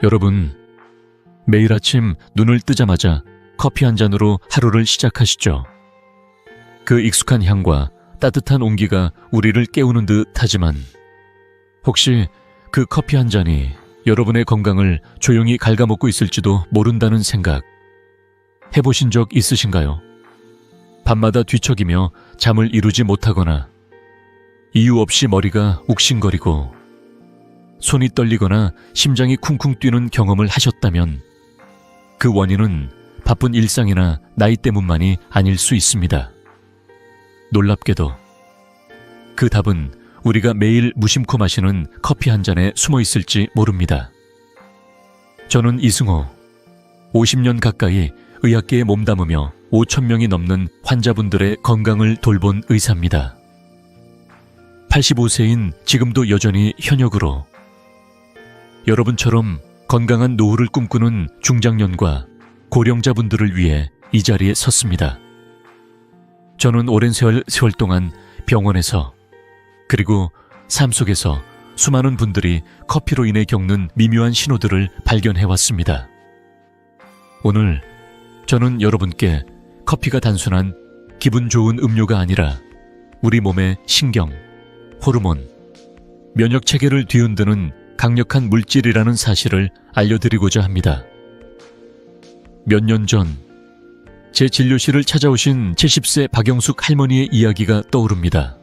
여러분, 매일 아침 눈을 뜨자마자 커피 한 잔으로 하루를 시작하시죠. 그 익숙한 향과 따뜻한 온기가 우리를 깨우는 듯 하지만 혹시 그 커피 한 잔이 여러분의 건강을 조용히 갉아먹고 있을지도 모른다는 생각 해보신 적 있으신가요? 밤마다 뒤척이며 잠을 이루지 못하거나 이유 없이 머리가 욱신거리고 손이 떨리거나 심장이 쿵쿵 뛰는 경험을 하셨다면 그 원인은 바쁜 일상이나 나이 때문만이 아닐 수 있습니다. 놀랍게도 그 답은 우리가 매일 무심코 마시는 커피 한 잔에 숨어 있을지 모릅니다. 저는 이승호, 50년 가까이 의학계에 몸담으며 5,000명이 넘는 환자분들의 건강을 돌본 의사입니다. 85세인 지금도 여전히 현역으로 여러분처럼 건강한 노후를 꿈꾸는 중장년과 고령자분들을 위해 이 자리에 섰습니다. 저는 오랜 세월 동안 병원에서 그리고 삶 속에서 수많은 분들이 커피로 인해 겪는 미묘한 신호들을 발견해왔습니다. 오늘 저는 여러분께 커피가 단순한 기분 좋은 음료가 아니라 우리 몸의 신경, 호르몬, 면역 체계를 뒤흔드는 강력한 물질이라는 사실을 알려드리고자 합니다. 몇 년 전 제 진료실을 찾아오신 70세 박영숙 할머니의 이야기가 떠오릅니다.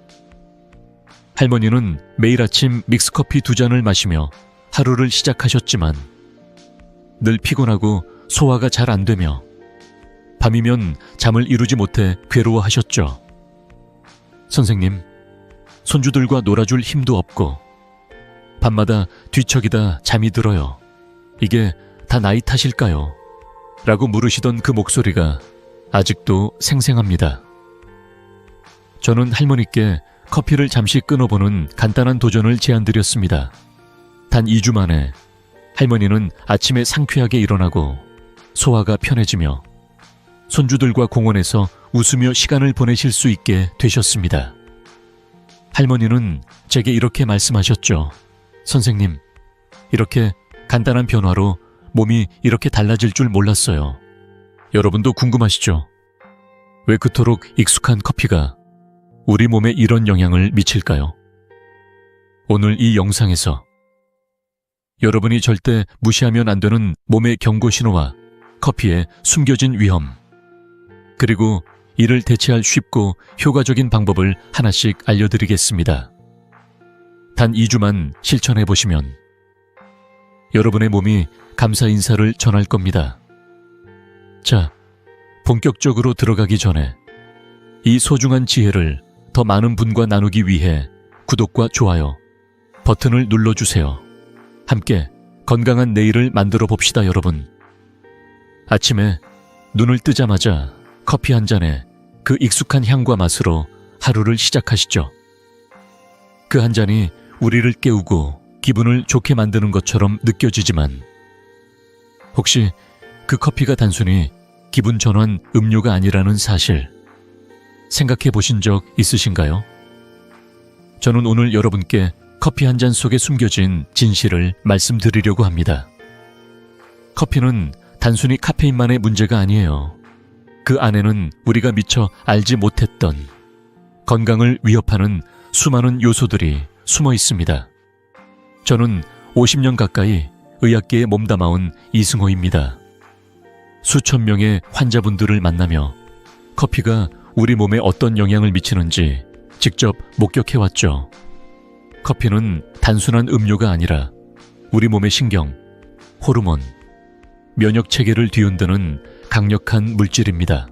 할머니는 매일 아침 믹스커피 2잔을 마시며 하루를 시작하셨지만 늘 피곤하고 소화가 잘 안 되며 밤이면 잠을 이루지 못해 괴로워하셨죠. 선생님, 손주들과 놀아줄 힘도 없고 밤마다 뒤척이다 잠이 들어요. 이게 다 나이 탓일까요? 라고 물으시던 그 목소리가 아직도 생생합니다. 저는 할머니께 커피를 잠시 끊어보는 간단한 도전을 제안드렸습니다. 단 2주 만에 할머니는 아침에 상쾌하게 일어나고 소화가 편해지며 손주들과 공원에서 웃으며 시간을 보내실 수 있게 되셨습니다. 할머니는 제게 이렇게 말씀하셨죠. 선생님, 이렇게 간단한 변화로 몸이 이렇게 달라질 줄 몰랐어요. 여러분도 궁금하시죠? 왜 그토록 익숙한 커피가 우리 몸에 이런 영향을 미칠까요? 오늘 이 영상에서 여러분이 절대 무시하면 안 되는 몸의 경고 신호와 커피의 숨겨진 위험, 그리고 이를 대체할 쉽고 효과적인 방법을 하나씩 알려드리겠습니다. 단 2주만 실천해보시면 여러분의 몸이 감사 인사를 전할 겁니다. 자, 본격적으로 들어가기 전에 이 소중한 지혜를 더 많은 분과 나누기 위해 구독과 좋아요 버튼을 눌러주세요. 함께 건강한 내일을 만들어 봅시다, 여러분. 아침에 눈을 뜨자마자 커피 한 잔에 그 익숙한 향과 맛으로 하루를 시작하시죠. 그 한 잔이 우리를 깨우고 기분을 좋게 만드는 것처럼 느껴지지만 혹시 그 커피가 단순히 기분 전환 음료가 아니라는 사실 생각해 보신 적 있으신가요? 저는 오늘 여러분께 커피 한 잔 속에 숨겨진 진실을 말씀드리려고 합니다. 커피는 단순히 카페인만의 문제가 아니에요. 그 안에는 우리가 미처 알지 못했던 건강을 위협하는 수많은 요소들이 숨어 있습니다. 저는 50년 가까이 의학계에 몸담아온 이승호입니다. 수천 명의 환자분들을 만나며 커피가 우리 몸에 어떤 영향을 미치는지 직접 목격해왔죠. 커피는 단순한 음료가 아니라 우리 몸의 신경, 호르몬, 면역 체계를 뒤흔드는 강력한 물질입니다.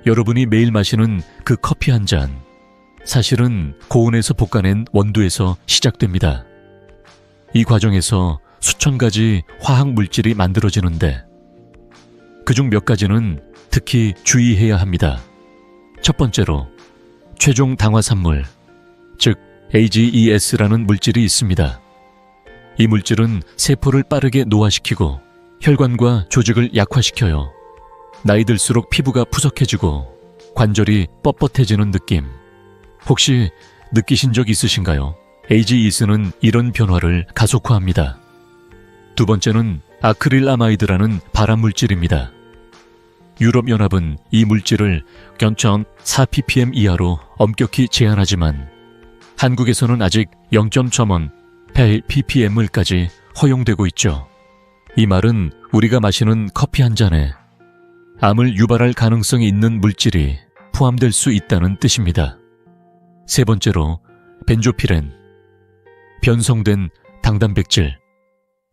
여러분이 매일 마시는 그 커피 한 잔, 사실은 고온에서 볶아낸 원두에서 시작됩니다. 이 과정에서 수천 가지 화학 물질이 만들어지는데 그중 몇 가지는 특히 주의해야 합니다. 첫 번째로 최종 당화산물, 즉 AGES라는 물질이 있습니다. 이 물질은 세포를 빠르게 노화시키고 혈관과 조직을 약화시켜요. 나이 들수록 피부가 푸석해지고 관절이 뻣뻣해지는 느낌. 혹시 느끼신 적 있으신가요? AGES는 이런 변화를 가속화합니다. 두 번째는 아크릴아마이드라는 발암물질입니다. 유럽연합은 이 물질을 견천 4ppm 이하로 엄격히 제한하지만 한국에서는 아직 0.0 ppm을까지 허용되고 있죠. 이 말은 우리가 마시는 커피 한 잔에 암을 유발할 가능성이 있는 물질이 포함될 수 있다는 뜻입니다. 세 번째로 벤조피렌, 변성된 당단백질,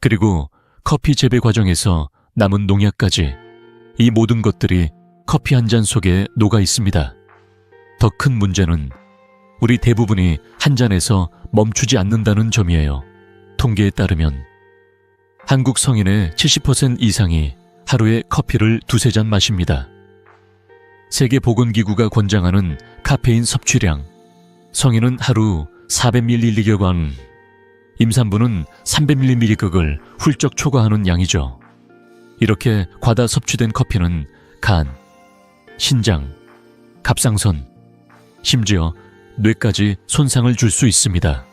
그리고 커피 재배 과정에서 남은 농약까지 이 모든 것들이 커피 한 잔 속에 녹아 있습니다. 더 큰 문제는 우리 대부분이 한 잔에서 멈추지 않는다는 점이에요. 통계에 따르면 한국 성인의 70% 이상이 하루에 커피를 두세 잔 마십니다. 세계보건기구가 권장하는 카페인 섭취량, 성인은 하루 400mlg, 임산부는 300mlg을 훌쩍 초과하는 양이죠. 이렇게 과다 섭취된 커피는 간, 신장, 갑상선, 심지어 뇌까지 손상을 줄 수 있습니다.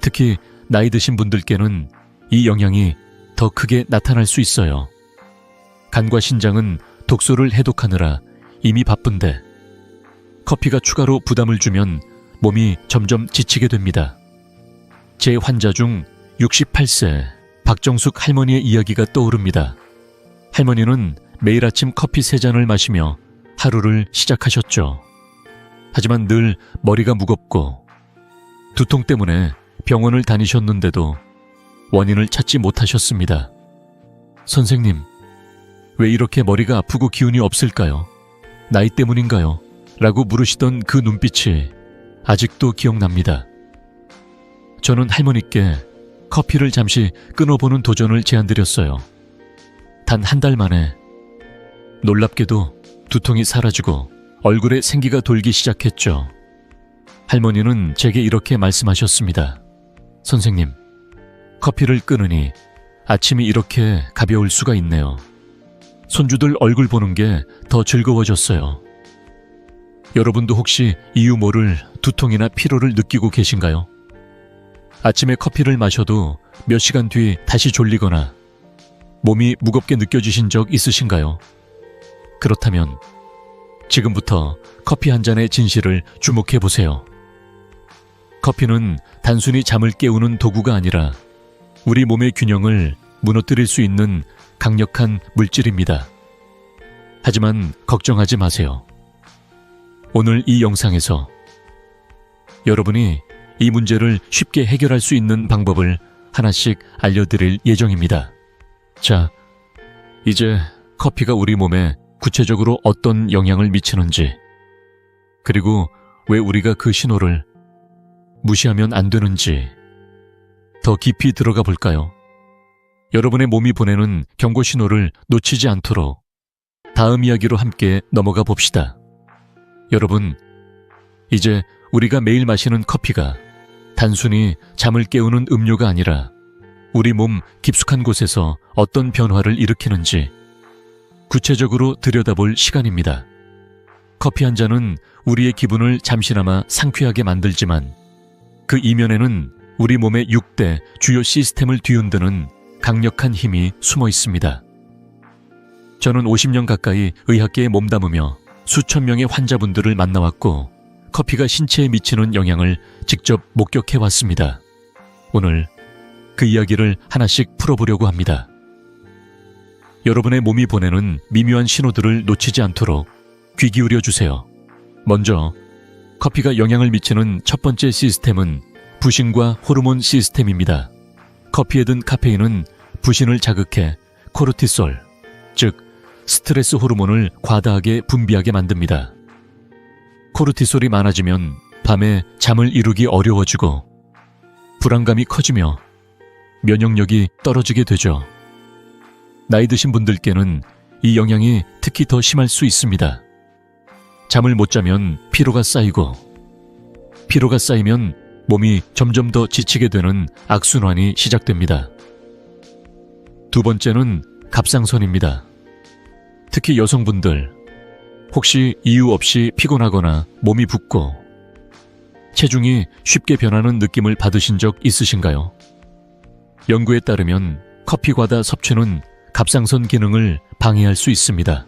특히 나이 드신 분들께는 이 영향이 더 크게 나타날 수 있어요. 간과 신장은 독소를 해독하느라 이미 바쁜데 커피가 추가로 부담을 주면 몸이 점점 지치게 됩니다. 제 환자 중 68세 박정숙 할머니의 이야기가 떠오릅니다. 할머니는 매일 아침 커피 3잔을 마시며 하루를 시작하셨죠. 하지만 늘 머리가 무겁고 두통 때문에 병원을 다니셨는데도 원인을 찾지 못하셨습니다. 선생님, 왜 이렇게 머리가 아프고 기운이 없을까요? 나이 때문인가요? 라고 물으시던 그 눈빛이 아직도 기억납니다. 저는 할머니께 커피를 잠시 끊어보는 도전을 제안드렸어요. 단 한 달 만에 놀랍게도 두통이 사라지고 얼굴에 생기가 돌기 시작했죠. 할머니는 제게 이렇게 말씀하셨습니다. 선생님, 커피를 끊으니 아침이 이렇게 가벼울 수가 있네요. 손주들 얼굴 보는 게 더 즐거워졌어요. 여러분도 혹시 이유 모를 두통이나 피로를 느끼고 계신가요? 아침에 커피를 마셔도 몇 시간 뒤 다시 졸리거나 몸이 무겁게 느껴지신 적 있으신가요? 그렇다면 지금부터 커피 한 잔의 진실을 주목해 보세요. 커피는 단순히 잠을 깨우는 도구가 아니라 우리 몸의 균형을 무너뜨릴 수 있는 강력한 물질입니다. 하지만 걱정하지 마세요. 오늘 이 영상에서 여러분이 이 문제를 쉽게 해결할 수 있는 방법을 하나씩 알려드릴 예정입니다. 자, 이제 커피가 우리 몸에 구체적으로 어떤 영향을 미치는지, 그리고 왜 우리가 그 신호를 무시하면 안 되는지 더 깊이 들어가 볼까요? 여러분의 몸이 보내는 경고 신호를 놓치지 않도록 다음 이야기로 함께 넘어가 봅시다. 여러분, 이제 우리가 매일 마시는 커피가 단순히 잠을 깨우는 음료가 아니라 우리 몸 깊숙한 곳에서 어떤 변화를 일으키는지 구체적으로 들여다볼 시간입니다. 커피 한 잔은 우리의 기분을 잠시나마 상쾌하게 만들지만 그 이면에는 우리 몸의 6대 주요 시스템을 뒤흔드는 강력한 힘이 숨어 있습니다. 저는 50년 가까이 의학계에 몸담으며 수천 명의 환자분들을 만나왔고 커피가 신체에 미치는 영향을 직접 목격해왔습니다. 오늘 그 이야기를 하나씩 풀어보려고 합니다. 여러분의 몸이 보내는 미묘한 신호들을 놓치지 않도록 귀 기울여 주세요. 먼저 커피가 영향을 미치는 첫 번째 시스템은 부신과 호르몬 시스템입니다. 커피에 든 카페인은 부신을 자극해 코르티솔, 즉 스트레스 호르몬을 과다하게 분비하게 만듭니다. 코르티솔이 많아지면 밤에 잠을 이루기 어려워지고 불안감이 커지며 면역력이 떨어지게 되죠. 나이 드신 분들께는 이 영향이 특히 더 심할 수 있습니다. 잠을 못 자면 피로가 쌓이고, 피로가 쌓이면 몸이 점점 더 지치게 되는 악순환이 시작됩니다. 두 번째는 갑상선입니다. 특히 여성분들, 혹시 이유 없이 피곤하거나 몸이 붓고 체중이 쉽게 변하는 느낌을 받으신 적 있으신가요? 연구에 따르면 커피 과다 섭취는 갑상선 기능을 방해할 수 있습니다.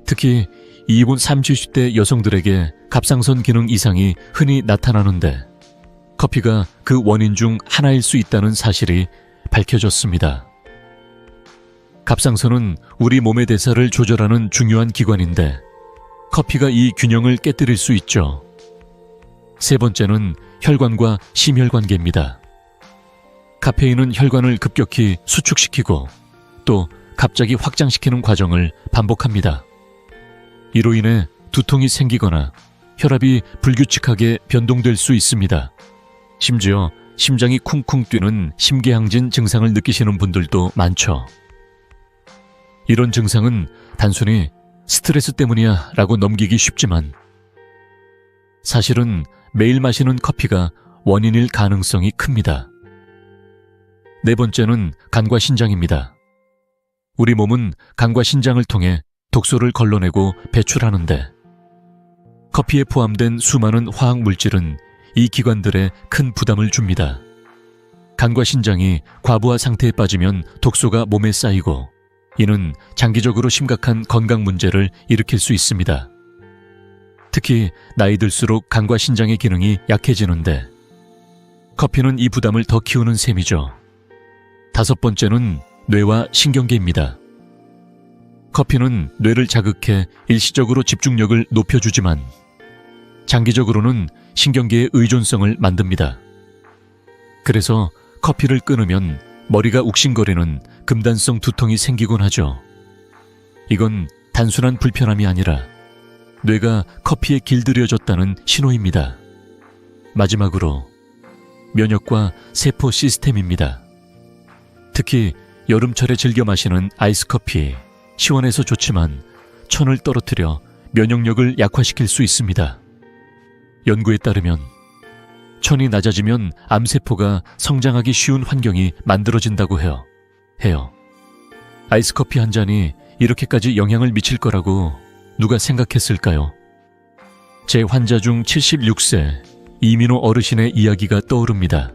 특히 이혼 30대 여성들에게 갑상선 기능 이상이 흔히 나타나는데 커피가 그 원인 중 하나일 수 있다는 사실이 밝혀졌습니다. 갑상선은 우리 몸의 대사를 조절하는 중요한 기관인데 커피가 이 균형을 깨뜨릴 수 있죠. 세 번째는 혈관과 심혈관계입니다. 카페인은 혈관을 급격히 수축시키고 또 갑자기 확장시키는 과정을 반복합니다. 이로 인해 두통이 생기거나 혈압이 불규칙하게 변동될 수 있습니다. 심지어 심장이 쿵쿵 뛰는 심계항진 증상을 느끼시는 분들도 많죠. 이런 증상은 단순히 스트레스 때문이야 라고 넘기기 쉽지만 사실은 매일 마시는 커피가 원인일 가능성이 큽니다. 네 번째는 간과 신장입니다. 우리 몸은 간과 신장을 통해 독소를 걸러내고 배출하는데 커피에 포함된 수많은 화학 물질은 이 기관들에 큰 부담을 줍니다. 간과 신장이 과부하 상태에 빠지면 독소가 몸에 쌓이고 이는 장기적으로 심각한 건강 문제를 일으킬 수 있습니다. 특히 나이 들수록 간과 신장의 기능이 약해지는데 커피는 이 부담을 더 키우는 셈이죠. 다섯 번째는 뇌와 신경계입니다. 커피는 뇌를 자극해 일시적으로 집중력을 높여주지만 장기적으로는 신경계의 의존성을 만듭니다. 그래서 커피를 끊으면 머리가 욱신거리는 금단성 두통이 생기곤 하죠. 이건 단순한 불편함이 아니라 뇌가 커피에 길들여졌다는 신호입니다. 마지막으로 면역과 세포 시스템입니다. 특히 여름철에 즐겨 마시는 아이스커피, 시원해서 좋지만 천을 떨어뜨려 면역력을 약화시킬 수 있습니다. 연구에 따르면 천이 낮아지면 암세포가 성장하기 쉬운 환경이 만들어진다고 해요. 아이스커피 한 잔이 이렇게까지 영향을 미칠 거라고 누가 생각했을까요? 제 환자 중 76세 이민호 어르신의 이야기가 떠오릅니다.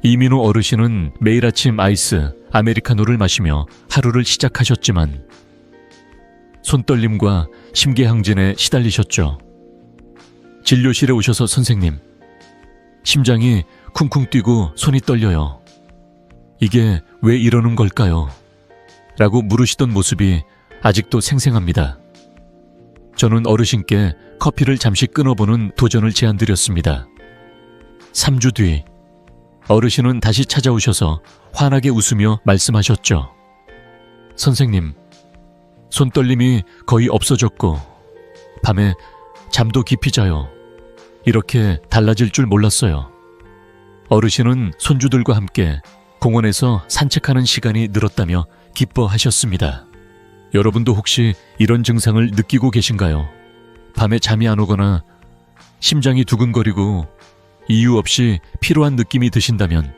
이민호 어르신은 매일 아침 아이스 아메리카노를 마시며 하루를 시작하셨지만 손떨림과 심계항진에 시달리셨죠. 진료실에 오셔서 선생님, 심장이 쿵쿵 뛰고 손이 떨려요. 이게 왜 이러는 걸까요? 라고 물으시던 모습이 아직도 생생합니다. 저는 어르신께 커피를 잠시 끊어보는 도전을 제안드렸습니다. 3주 뒤 어르신은 다시 찾아오셔서 환하게 웃으며 말씀하셨죠. 선생님, 손떨림이 거의 없어졌고 밤에 잠도 깊이 자요. 이렇게 달라질 줄 몰랐어요. 어르신은 손주들과 함께 공원에서 산책하는 시간이 늘었다며 기뻐하셨습니다. 여러분도 혹시 이런 증상을 느끼고 계신가요? 밤에 잠이 안 오거나 심장이 두근거리고 이유 없이 피로한 느낌이 드신다면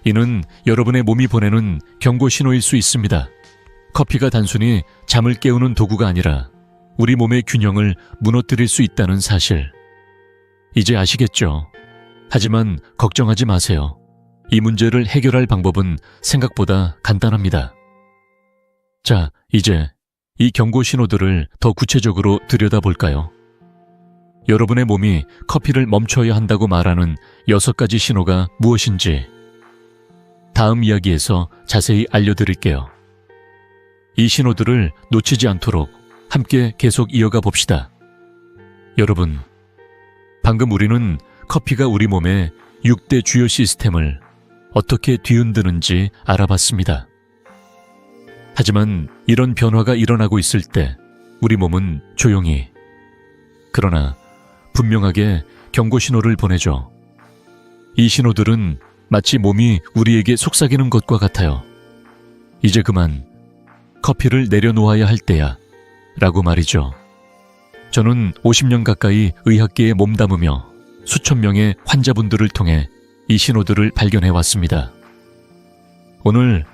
이는 여러분의 몸이 보내는 경고 신호일 수 있습니다. 커피가 단순히 잠을 깨우는 도구가 아니라 우리 몸의 균형을 무너뜨릴 수 있다는 사실. 이제 아시겠죠? 하지만 걱정하지 마세요. 이 문제를 해결할 방법은 생각보다 간단합니다. 자, 이제 이 경고 신호들을 더 구체적으로 들여다볼까요? 여러분의 몸이 커피를 멈춰야 한다고 말하는 6가지 신호가 무엇인지 다음 이야기에서 자세히 알려드릴게요. 이 신호들을 놓치지 않도록 함께 계속 이어가 봅시다. 여러분, 방금 우리는 커피가 우리 몸의 6대 주요 시스템을 어떻게 뒤흔드는지 알아봤습니다. 하지만 이런 변화가 일어나고 있을 때 우리 몸은 조용히, 그러나 분명하게 경고 신호를 보내죠. 이 신호들은 마치 몸이 우리에게 속삭이는 것과 같아요. 이제 그만 커피를 내려놓아야 할 때야 라고 말이죠. 저는 50년 가까이 의학계에 몸담으며 수천 명의 환자분들을 통해 이 신호들을 발견해 왔습니다. 오늘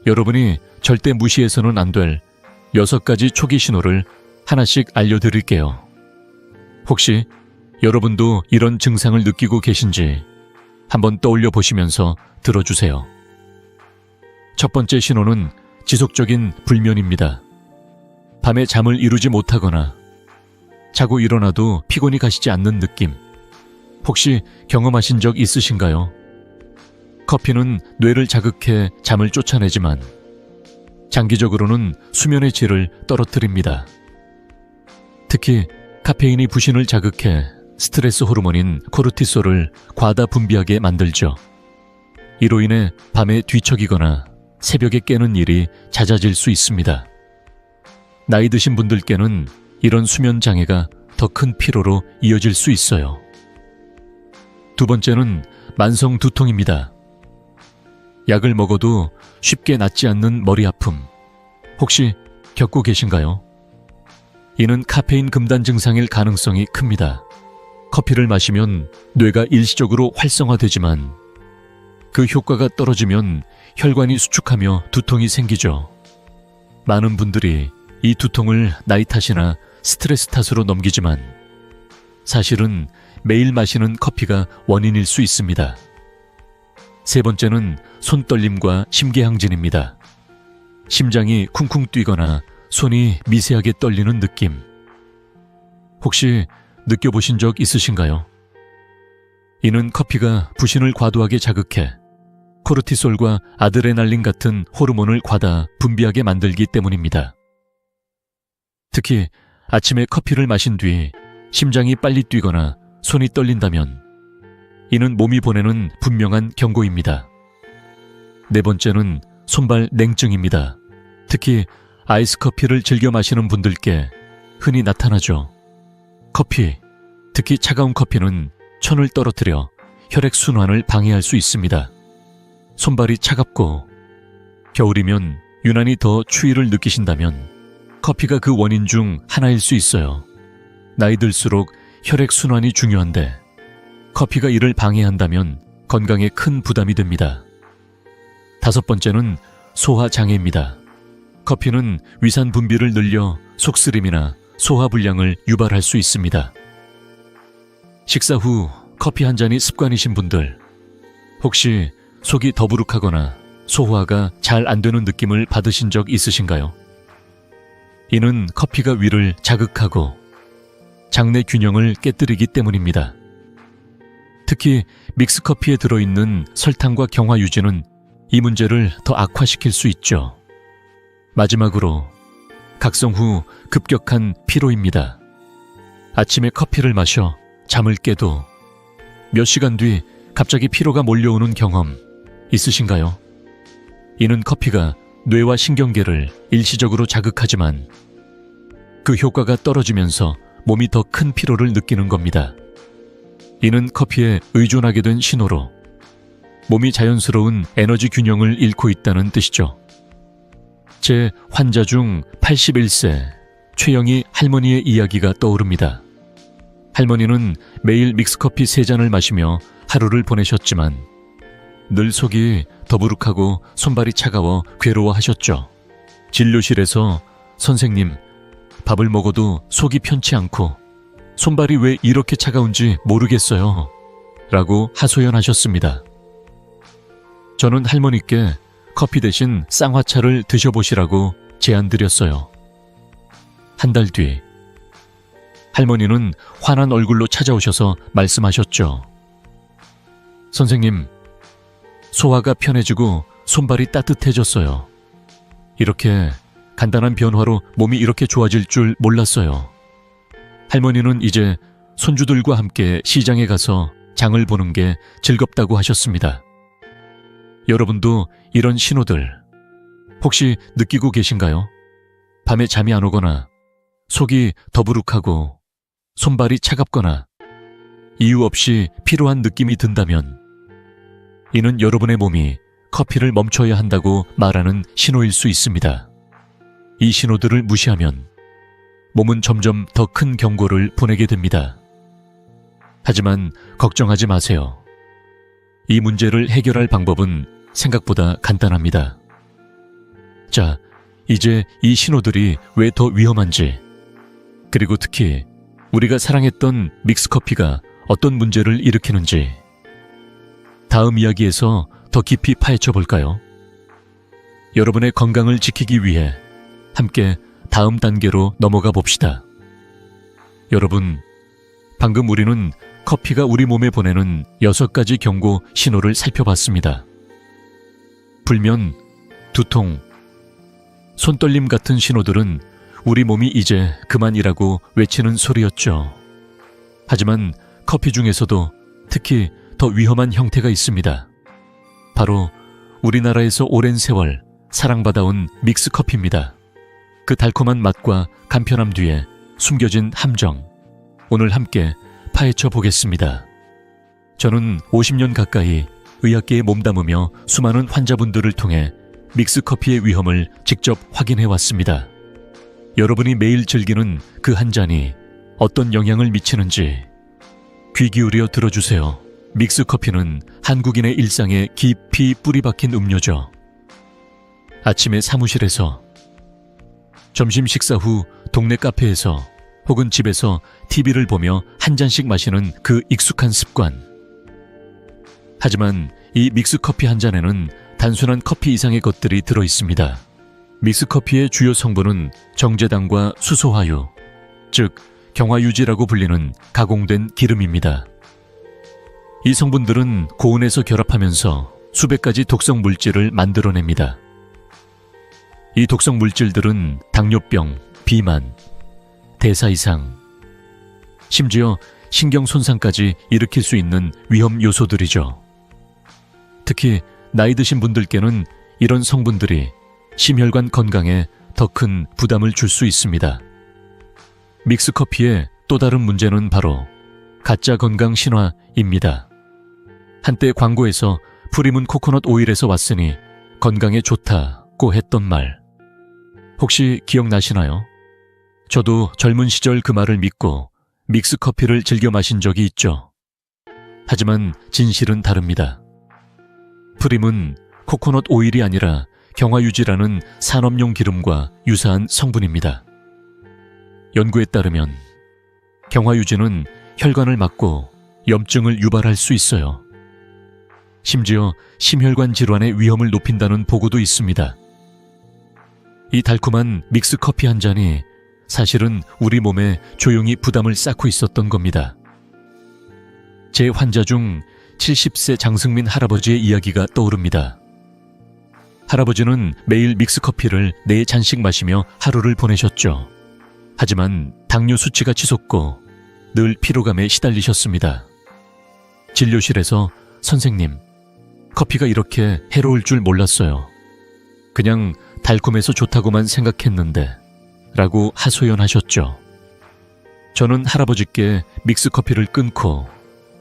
여러분이 절대 무시해서는 안 될 6가지 초기 신호를 하나씩 알려드릴게요. 혹시 여러분도 이런 증상을 느끼고 계신지 한번 떠올려 보시면서 들어주세요. 첫 번째 신호는 지속적인 불면입니다. 밤에 잠을 이루지 못하거나 자고 일어나도 피곤이 가시지 않는 느낌. 혹시 경험하신 적 있으신가요? 커피는 뇌를 자극해 잠을 쫓아내지만 장기적으로는 수면의 질을 떨어뜨립니다. 특히 카페인이 부신을 자극해 스트레스 호르몬인 코르티솔을 과다 분비하게 만들죠. 이로 인해 밤에 뒤척이거나 새벽에 깨는 일이 잦아질 수 있습니다. 나이 드신 분들께는 이런 수면 장애가 더 큰 피로로 이어질 수 있어요. 두 번째는 만성 두통입니다. 약을 먹어도 쉽게 낫지 않는 머리 아픔. 혹시 겪고 계신가요? 이는 카페인 금단 증상일 가능성이 큽니다. 커피를 마시면 뇌가 일시적으로 활성화되지만 그 효과가 떨어지면 혈관이 수축하며 두통이 생기죠. 많은 분들이 이 두통을 나이 탓이나 스트레스 탓으로 넘기지만 사실은 매일 마시는 커피가 원인일 수 있습니다. 세 번째는 손떨림과 심계항진입니다. 심장이 쿵쿵 뛰거나 손이 미세하게 떨리는 느낌. 혹시 느껴보신 적 있으신가요? 이는 커피가 부신을 과도하게 자극해 코르티솔과 아드레날린 같은 호르몬을 과다 분비하게 만들기 때문입니다. 특히 아침에 커피를 마신 뒤 심장이 빨리 뛰거나 손이 떨린다면 이는 몸이 보내는 분명한 경고입니다. 네 번째는 손발 냉증입니다. 특히 아이스 커피를 즐겨 마시는 분들께 흔히 나타나죠. 커피, 특히 차가운 커피는 천을 떨어뜨려 혈액순환을 방해할 수 있습니다. 손발이 차갑고 겨울이면 유난히 더 추위를 느끼신다면 커피가 그 원인 중 하나일 수 있어요. 나이 들수록 혈액순환이 중요한데 커피가 이를 방해한다면 건강에 큰 부담이 됩니다. 다섯 번째는 소화장애입니다. 커피는 위산 분비를 늘려 속쓰림이나 소화불량을 유발할 수 있습니다. 식사 후 커피 한 잔이 습관이신 분들, 혹시 속이 더부룩하거나 소화가 잘 안 되는 느낌을 받으신 적 있으신가요? 이는 커피가 위를 자극하고 장내 균형을 깨뜨리기 때문입니다. 특히 믹스커피에 들어있는 설탕과 경화유지는 이 문제를 더 악화시킬 수 있죠. 마지막으로 각성 후 급격한 피로입니다. 아침에 커피를 마셔 잠을 깨도 몇 시간 뒤 갑자기 피로가 몰려오는 경험 있으신가요? 이는 커피가 뇌와 신경계를 일시적으로 자극하지만 그 효과가 떨어지면서 몸이 더 큰 피로를 느끼는 겁니다. 이는 커피에 의존하게 된 신호로 몸이 자연스러운 에너지 균형을 잃고 있다는 뜻이죠. 제 환자 중 81세 최영희 할머니의 이야기가 떠오릅니다. 할머니는 매일 믹스커피 3잔을 마시며 하루를 보내셨지만 늘 속이 더부룩하고 손발이 차가워 괴로워하셨죠. 진료실에서 선생님, 밥을 먹어도 속이 편치 않고 손발이 왜 이렇게 차가운지 모르겠어요 라고 하소연하셨습니다. 저는 할머니께 커피 대신 쌍화차를 드셔보시라고 제안드렸어요. 한 달 뒤 할머니는 환한 얼굴로 찾아오셔서 말씀하셨죠. 선생님, 소화가 편해지고 손발이 따뜻해졌어요. 이렇게 간단한 변화로 몸이 이렇게 좋아질 줄 몰랐어요. 할머니는 이제 손주들과 함께 시장에 가서 장을 보는 게 즐겁다고 하셨습니다. 여러분도 이런 신호들 혹시 느끼고 계신가요? 밤에 잠이 안 오거나 속이 더부룩하고 손발이 차갑거나 이유 없이 피로한 느낌이 든다면 이는 여러분의 몸이 커피를 멈춰야 한다고 말하는 신호일 수 있습니다. 이 신호들을 무시하면 몸은 점점 더 큰 경고를 보내게 됩니다. 하지만 걱정하지 마세요. 이 문제를 해결할 방법은 생각보다 간단합니다. 자, 이제 이 신호들이 왜 더 위험한지, 그리고 특히 우리가 사랑했던 믹스커피가 어떤 문제를 일으키는지 다음 이야기에서 더 깊이 파헤쳐 볼까요? 여러분의 건강을 지키기 위해 함께 다음 단계로 넘어가 봅시다. 여러분, 방금 우리는 커피가 우리 몸에 보내는 6가지 경고 신호를 살펴봤습니다. 불면, 두통, 손떨림 같은 신호들은 우리 몸이 이제 그만이라고 외치는 소리였죠. 하지만 커피 중에서도 특히 더 위험한 형태가 있습니다. 바로 우리나라에서 오랜 세월 사랑받아온 믹스커피입니다. 그 달콤한 맛과 간편함 뒤에 숨겨진 함정, 오늘 함께 파헤쳐 보겠습니다. 저는 50년 가까이 의학계에 몸담으며 수많은 환자분들을 통해 믹스커피의 위험을 직접 확인해 왔습니다. 여러분이 매일 즐기는 그 한 잔이 어떤 영향을 미치는지 귀 기울여 들어주세요. 믹스커피는 한국인의 일상에 깊이 뿌리 박힌 음료죠. 아침에 사무실에서, 점심 식사 후 동네 카페에서 혹은 집에서 TV를 보며 한 잔씩 마시는 그 익숙한 습관. 하지만 이 믹스커피 한 잔에는 단순한 커피 이상의 것들이 들어있습니다. 믹스커피의 주요 성분은 정제당과 수소화유, 즉 경화유지라고 불리는 가공된 기름입니다. 이 성분들은 고온에서 결합하면서 수백 가지 독성 물질을 만들어냅니다. 이 독성 물질들은 당뇨병, 비만, 대사 이상, 심지어 신경 손상까지 일으킬 수 있는 위험 요소들이죠. 특히 나이 드신 분들께는 이런 성분들이 심혈관 건강에 더 큰 부담을 줄 수 있습니다. 믹스커피의 또 다른 문제는 바로 가짜 건강 신화입니다. 한때 광고에서 프리문 코코넛 오일에서 왔으니 건강에 좋다고 했던 말, 혹시 기억나시나요? 저도 젊은 시절 그 말을 믿고 믹스커피를 즐겨 마신 적이 있죠. 하지만 진실은 다릅니다. 프림은 코코넛 오일이 아니라 경화유지라는 산업용 기름과 유사한 성분입니다. 연구에 따르면 경화유지는 혈관을 막고 염증을 유발할 수 있어요. 심지어 심혈관 질환의 위험을 높인다는 보고도 있습니다. 이 달콤한 믹스커피 한 잔이 사실은 우리 몸에 조용히 부담을 쌓고 있었던 겁니다. 제 환자 중 70세 장승민 할아버지의 이야기가 떠오릅니다. 할아버지는 매일 믹스커피를 4잔씩 마시며 하루를 보내셨죠. 하지만 당뇨 수치가 치솟고 늘 피로감에 시달리셨습니다. 진료실에서 선생님, 커피가 이렇게 해로울 줄 몰랐어요. 그냥 달콤해서 좋다고만 생각했는데 라고 하소연하셨죠. 저는 할아버지께 믹스커피를 끊고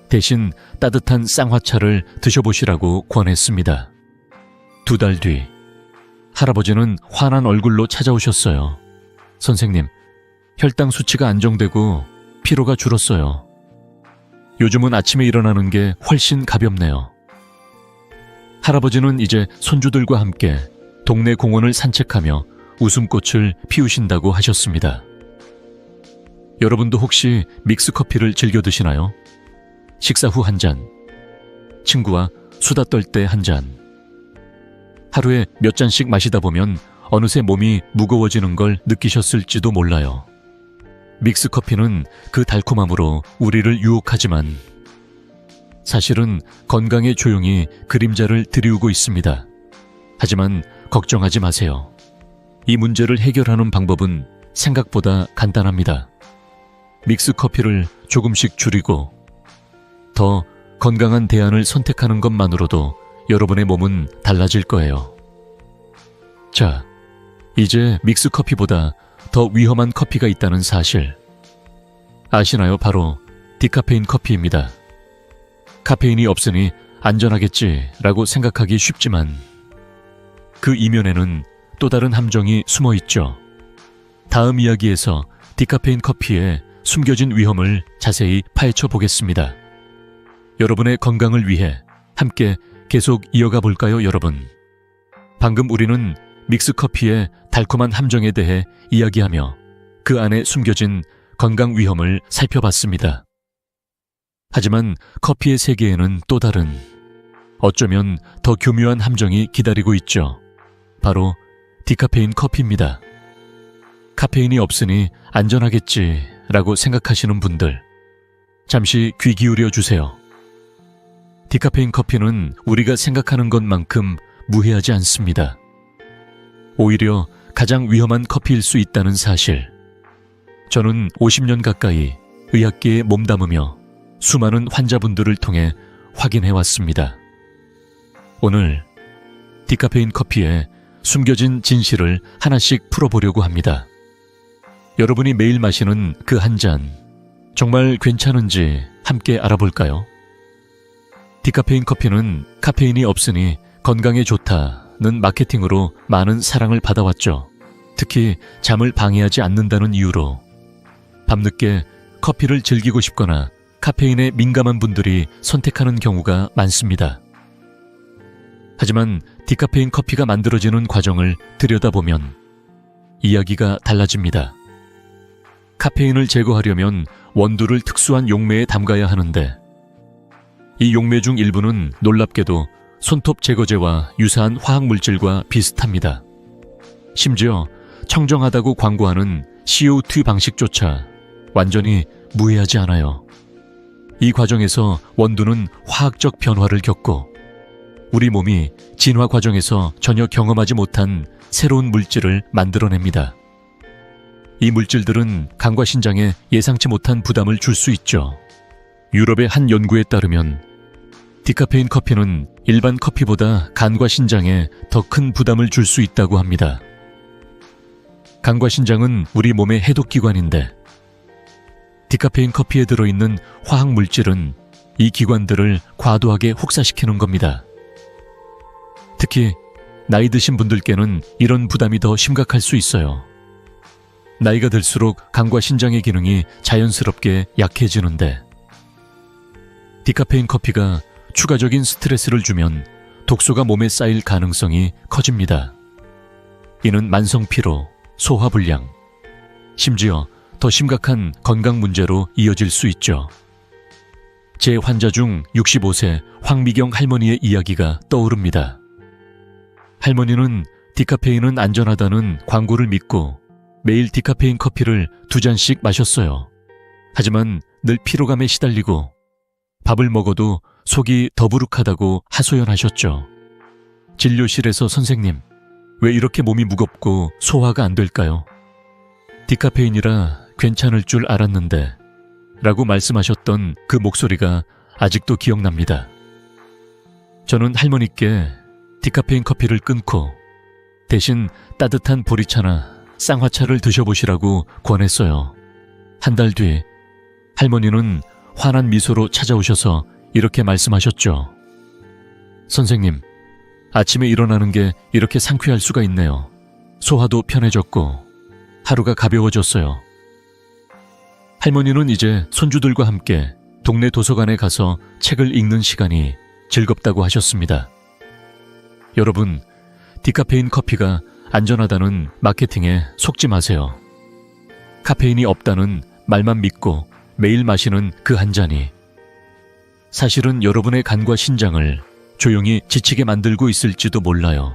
대신 따뜻한 쌍화차를 드셔보시라고 권했습니다. 2달 뒤 할아버지는 환한 얼굴로 찾아오셨어요. 선생님, 혈당 수치가 안정되고 피로가 줄었어요. 요즘은 아침에 일어나는 게 훨씬 가볍네요. 할아버지는 이제 손주들과 함께 동네 공원을 산책하며 웃음꽃을 피우신다고 하셨습니다. 여러분도 혹시 믹스커피를 즐겨 드시나요? 식사 후 한 잔, 친구와 수다 떨 때 한 잔. 하루에 몇 잔씩 마시다 보면 어느새 몸이 무거워지는 걸 느끼셨을지도 몰라요. 믹스커피는 그 달콤함으로 우리를 유혹하지만 사실은 건강에 조용히 그림자를 들이우고 있습니다. 하지만 걱정하지 마세요. 이 문제를 해결하는 방법은 생각보다 간단합니다. 믹스커피를 조금씩 줄이고 더 건강한 대안을 선택하는 것만으로도 여러분의 몸은 달라질 거예요. 자, 이제 믹스커피보다 더 위험한 커피가 있다는 사실 아시나요? 바로 디카페인 커피입니다. 카페인이 없으니 안전하겠지라고 생각하기 쉽지만 그 이면에는 또 다른 함정이 숨어 있죠. 다음 이야기에서 디카페인 커피의 숨겨진 위험을 자세히 파헤쳐 보겠습니다. 여러분의 건강을 위해 함께 계속 이어가 볼까요, 여러분? 방금 우리는 믹스커피의 달콤한 함정에 대해 이야기하며 그 안에 숨겨진 건강 위험을 살펴봤습니다. 하지만 커피의 세계에는 또 다른, 어쩌면 더 교묘한 함정이 기다리고 있죠. 바로 디카페인 커피입니다. 카페인이 없으니 안전하겠지라고 생각하시는 분들, 잠시 귀 기울여 주세요. 디카페인 커피는 우리가 생각하는 것만큼 무해하지 않습니다. 오히려 가장 위험한 커피일 수 있다는 사실, 저는 50년 가까이 의학계에 몸담으며 수많은 환자분들을 통해 확인해 왔습니다. 오늘 디카페인 커피에 숨겨진 진실을 하나씩 풀어보려고 합니다. 여러분이 매일 마시는 그 한 잔, 정말 괜찮은지 함께 알아볼까요? 디카페인 커피는 카페인이 없으니 건강에 좋다는 마케팅으로 많은 사랑을 받아왔죠. 특히 잠을 방해하지 않는다는 이유로 밤늦게 커피를 즐기고 싶거나 카페인에 민감한 분들이 선택하는 경우가 많습니다. 하지만 디카페인 커피가 만들어지는 과정을 들여다보면 이야기가 달라집니다. 카페인을 제거하려면 원두를 특수한 용매에 담가야 하는데 이 용매 중 일부는 놀랍게도 손톱 제거제와 유사한 화학물질과 비슷합니다. 심지어 청정하다고 광고하는 CO2 방식조차 완전히 무해하지 않아요. 이 과정에서 원두는 화학적 변화를 겪고 우리 몸이 진화 과정에서 전혀 경험하지 못한 새로운 물질을 만들어냅니다. 이 물질들은 간과 신장에 예상치 못한 부담을 줄 수 있죠. 유럽의 한 연구에 따르면 디카페인 커피는 일반 커피보다 간과 신장에 더 큰 부담을 줄 수 있다고 합니다. 간과 신장은 우리 몸의 해독기관인데 디카페인 커피에 들어있는 화학 물질은 이 기관들을 과도하게 혹사시키는 겁니다. 특히 나이 드신 분들께는 이런 부담이 더 심각할 수 있어요. 나이가 들수록 간과 신장의 기능이 자연스럽게 약해지는데 디카페인 커피가 추가적인 스트레스를 주면 독소가 몸에 쌓일 가능성이 커집니다. 이는 만성 피로, 소화불량, 심지어 더 심각한 건강 문제로 이어질 수 있죠. 제 환자 중 65세 황미경 할머니의 이야기가 떠오릅니다. 할머니는 디카페인은 안전하다는 광고를 믿고 매일 디카페인 커피를 2잔씩 마셨어요. 하지만 늘 피로감에 시달리고 밥을 먹어도 속이 더부룩하다고 하소연하셨죠. 진료실에서 선생님, 왜 이렇게 몸이 무겁고 소화가 안 될까요? 디카페인이라 괜찮을 줄 알았는데 라고 말씀하셨던 그 목소리가 아직도 기억납니다. 저는 할머니께 디카페인 커피를 끊고 대신 따뜻한 보리차나 쌍화차를 드셔보시라고 권했어요. 한 달 뒤 할머니는 환한 미소로 찾아오셔서 이렇게 말씀하셨죠. 선생님, 아침에 일어나는 게 이렇게 상쾌할 수가 있네요. 소화도 편해졌고 하루가 가벼워졌어요. 할머니는 이제 손주들과 함께 동네 도서관에 가서 책을 읽는 시간이 즐겁다고 하셨습니다. 여러분, 디카페인 커피가 안전하다는 마케팅에 속지 마세요. 카페인이 없다는 말만 믿고 매일 마시는 그 한 잔이 사실은 여러분의 간과 신장을 조용히 지치게 만들고 있을지도 몰라요.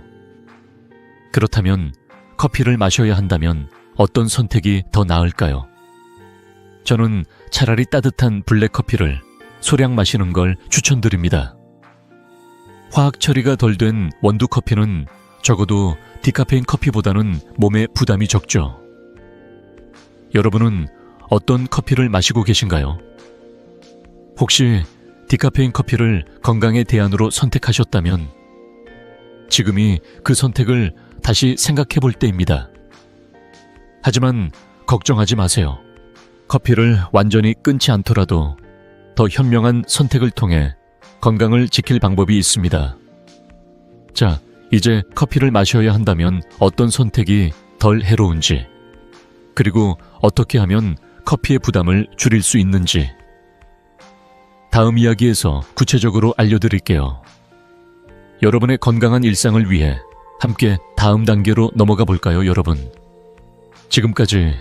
그렇다면 커피를 마셔야 한다면 어떤 선택이 더 나을까요? 저는 차라리 따뜻한 블랙커피를 소량 마시는 걸 추천드립니다. 화학 처리가 덜 된 원두 커피는 적어도 디카페인 커피보다는 몸에 부담이 적죠. 여러분은 어떤 커피를 마시고 계신가요? 혹시 디카페인 커피를 건강의 대안으로 선택하셨다면 지금이 그 선택을 다시 생각해 볼 때입니다. 하지만 걱정하지 마세요. 커피를 완전히 끊지 않더라도 더 현명한 선택을 통해 건강을 지킬 방법이 있습니다. 자, 이제 커피를 마셔야 한다면 어떤 선택이 덜 해로운지, 그리고 어떻게 하면 커피의 부담을 줄일 수 있는지 다음 이야기에서 구체적으로 알려드릴게요. 여러분의 건강한 일상을 위해 함께 다음 단계로 넘어가 볼까요, 여러분? 지금까지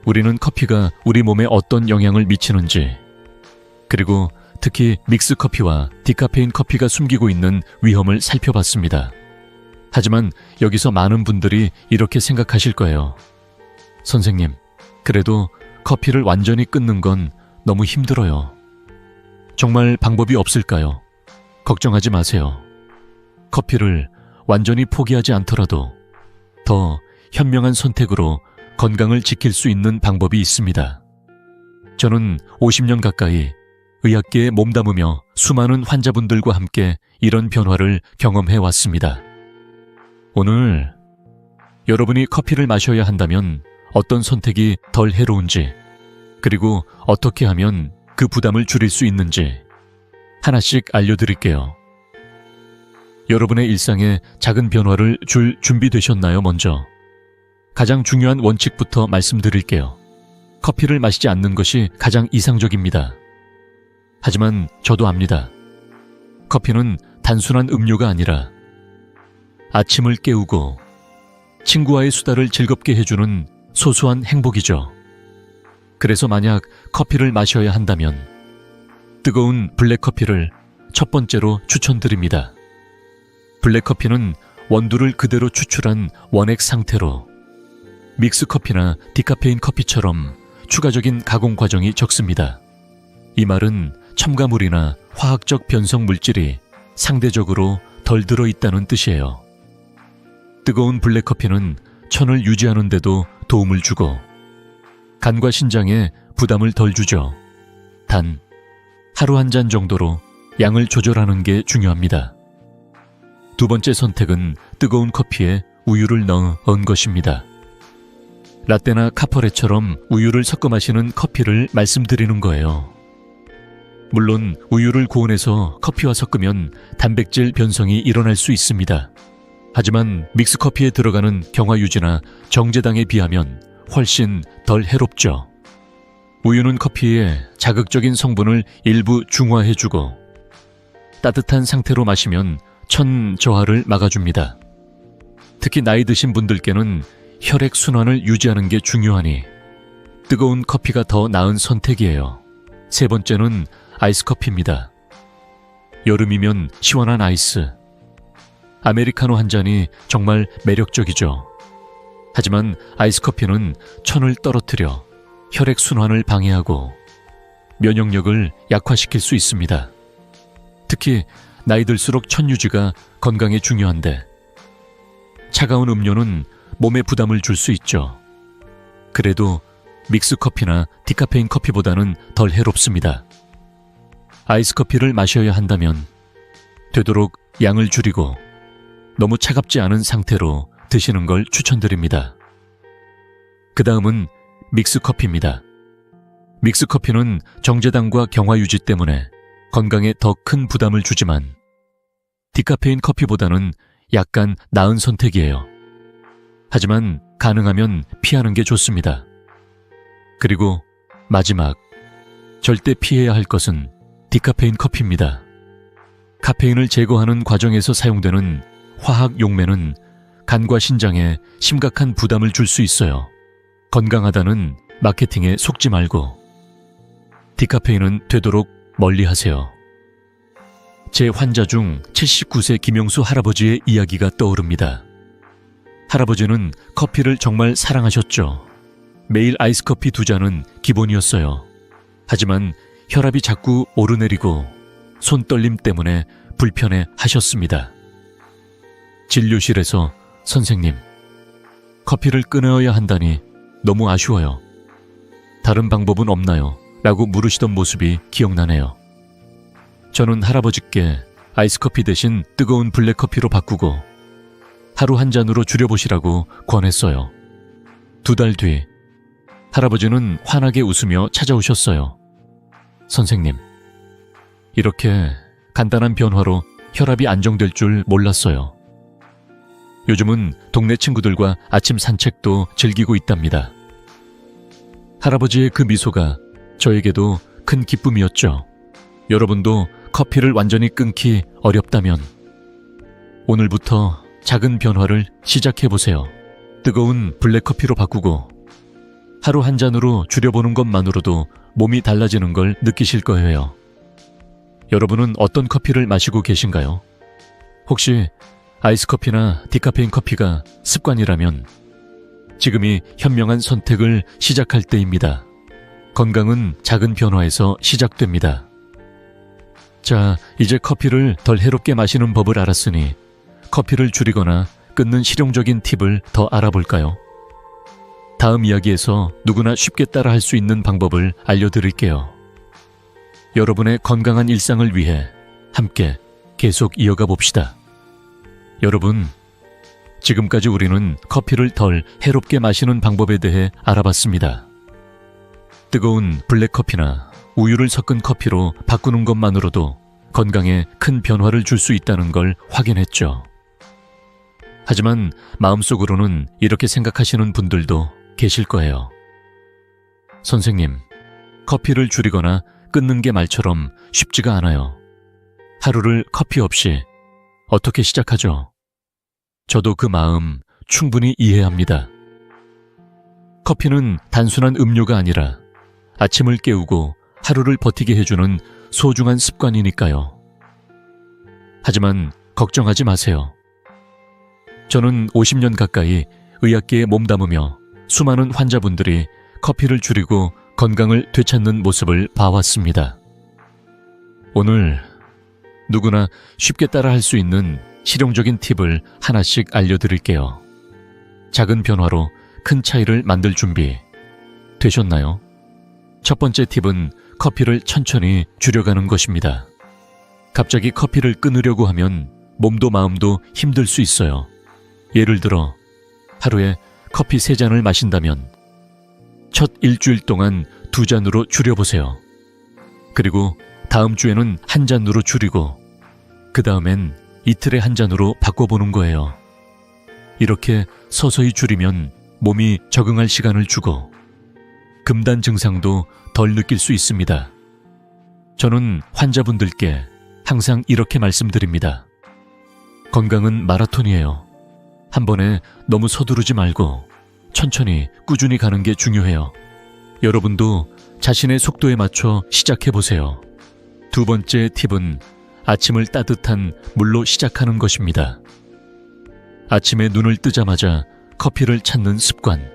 우리는 커피가 우리 몸에 어떤 영향을 미치는지, 그리고 특히 믹스 커피와 디카페인 커피가 숨기고 있는 위험을 살펴봤습니다. 하지만 여기서 많은 분들이 이렇게 생각하실 거예요. 선생님, 그래도 커피를 완전히 끊는 건 너무 힘들어요. 정말 방법이 없을까요? 걱정하지 마세요. 커피를 완전히 포기하지 않더라도 더 현명한 선택으로 건강을 지킬 수 있는 방법이 있습니다. 저는 50년 가까이 의학계에 몸담으며 수많은 환자분들과 함께 이런 변화를 경험해 왔습니다. 오늘 여러분이 커피를 마셔야 한다면 어떤 선택이 덜 해로운지, 그리고 어떻게 하면 그 부담을 줄일 수 있는지 하나씩 알려드릴게요. 여러분의 일상에 작은 변화를 줄 준비되셨나요? 먼저 가장 중요한 원칙부터 말씀드릴게요. 커피를 마시지 않는 것이 가장 이상적입니다. 하지만 저도 압니다. 커피는 단순한 음료가 아니라 아침을 깨우고 친구와의 수다를 즐겁게 해주는 소소한 행복이죠. 그래서 만약 커피를 마셔야 한다면 뜨거운 블랙커피를 첫 번째로 추천드립니다. 블랙커피는 원두를 그대로 추출한 원액 상태로 믹스커피나 디카페인 커피처럼 추가적인 가공 과정이 적습니다. 이 말은 첨가물이나 화학적 변성 물질이 상대적으로 덜 들어있다는 뜻이에요. 뜨거운 블랙커피는 천을 유지하는 데도 도움을 주고 간과 신장에 부담을 덜 주죠. 단, 하루 한 잔 정도로 양을 조절하는 게 중요합니다. 두 번째 선택은 뜨거운 커피에 우유를 넣은 것입니다. 라떼나 카퍼레처럼 우유를 섞어 마시는 커피를 말씀드리는 거예요. 물론 우유를 고온에서 커피와 섞으면 단백질 변성이 일어날 수 있습니다. 하지만 믹스커피에 들어가는 경화유지나 정제당에 비하면 훨씬 덜 해롭죠. 우유는 커피의 자극적인 성분을 일부 중화해주고 따뜻한 상태로 마시면 천 저하를 막아줍니다. 특히 나이 드신 분들께는 혈액 순환을 유지하는 게 중요하니 뜨거운 커피가 더 나은 선택이에요. 세 번째는 아이스커피입니다. 여름이면 시원한 아이스. 아메리카노 한 잔이 정말 매력적이죠. 하지만 아이스커피는 천을 떨어뜨려 혈액 순환을 방해하고 면역력을 약화시킬 수 있습니다. 특히 나이 들수록 천 유지가 건강에 중요한데 차가운 음료는 몸에 부담을 줄 수 있죠. 그래도 믹스커피나 디카페인 커피보다는 덜 해롭습니다. 아이스커피를 마셔야 한다면 되도록 양을 줄이고 너무 차갑지 않은 상태로 드시는 걸 추천드립니다. 그 다음은 믹스커피입니다. 믹스커피는 정제당과 경화유지 때문에 건강에 더 큰 부담을 주지만 디카페인 커피보다는 약간 나은 선택이에요. 하지만 가능하면 피하는 게 좋습니다. 그리고 마지막, 절대 피해야 할 것은 디카페인 커피입니다. 카페인을 제거하는 과정에서 사용되는 화학 용매는 간과 신장에 심각한 부담을 줄 수 있어요. 건강하다는 마케팅에 속지 말고 디카페인은 되도록 멀리 하세요. 제 환자 중 79세 김영수 할아버지의 이야기가 떠오릅니다. 할아버지는 커피를 정말 사랑하셨죠. 매일 아이스커피 2잔은 기본이었어요. 하지만 혈압이 자꾸 오르내리고 손떨림 때문에 불편해 하셨습니다. 진료실에서 선생님, 커피를 끊어야 한다니 너무 아쉬워요. 다른 방법은 없나요? 라고 물으시던 모습이 기억나네요. 저는 할아버지께 아이스커피 대신 뜨거운 블랙커피로 바꾸고 하루 한 잔으로 줄여보시라고 권했어요. 2달 뒤 할아버지는 환하게 웃으며 찾아오셨어요. 선생님, 이렇게 간단한 변화로 혈압이 안정될 줄 몰랐어요. 요즘은 동네 친구들과 아침 산책도 즐기고 있답니다. 할아버지의 그 미소가 저에게도 큰 기쁨이었죠. 여러분도 커피를 완전히 끊기 어렵다면 오늘부터 작은 변화를 시작해보세요. 뜨거운 블랙커피로 바꾸고 하루 한 잔으로 줄여보는 것만으로도 몸이 달라지는 걸 느끼실 거예요. 여러분은 어떤 커피를 마시고 계신가요? 혹시 아이스커피나 디카페인 커피가 습관이라면 지금이 현명한 선택을 시작할 때입니다. 건강은 작은 변화에서 시작됩니다. 자, 이제 커피를 덜 해롭게 마시는 법을 알았으니 커피를 줄이거나 끊는 실용적인 팁을 더 알아볼까요? 다음 이야기에서 누구나 쉽게 따라할 수 있는 방법을 알려드릴게요. 여러분의 건강한 일상을 위해 함께 계속 이어가 봅시다. 여러분, 지금까지 우리는 커피를 덜 해롭게 마시는 방법에 대해 알아봤습니다. 뜨거운 블랙커피나 우유를 섞은 커피로 바꾸는 것만으로도 건강에 큰 변화를 줄 수 있다는 걸 확인했죠. 하지만 마음속으로는 이렇게 생각하시는 분들도 계실 거예요. 선생님, 커피를 줄이거나 끊는 게 말처럼 쉽지가 않아요. 하루를 커피 없이 어떻게 시작하죠? 저도 그 마음 충분히 이해합니다. 커피는 단순한 음료가 아니라 아침을 깨우고 하루를 버티게 해주는 소중한 습관이니까요. 하지만 걱정하지 마세요. 저는 50년 가까이 의학계에 몸담으며 수많은 환자분들이 커피를 줄이고 건강을 되찾는 모습을 봐왔습니다. 오늘 누구나 쉽게 따라할 수 있는 실용적인 팁을 하나씩 알려드릴게요. 작은 변화로 큰 차이를 만들 준비 되셨나요? 첫 번째 팁은 커피를 천천히 줄여가는 것입니다. 갑자기 커피를 끊으려고 하면 몸도 마음도 힘들 수 있어요. 예를 들어 하루에 커피 3잔을 마신다면 첫 일주일 동안 2잔으로 줄여보세요. 그리고 다음 주에는 1잔으로 줄이고 그 다음엔 이틀에 1잔으로 바꿔보는 거예요. 이렇게 서서히 줄이면 몸이 적응할 시간을 주고 금단 증상도 덜 느낄 수 있습니다. 저는 환자분들께 항상 이렇게 말씀드립니다. 건강은 마라톤이에요. 한 번에 너무 서두르지 말고 천천히 꾸준히 가는 게 중요해요. 여러분도 자신의 속도에 맞춰 시작해보세요. 두 번째 팁은 아침을 따뜻한 물로 시작하는 것입니다. 아침에 눈을 뜨자마자 커피를 찾는 습관,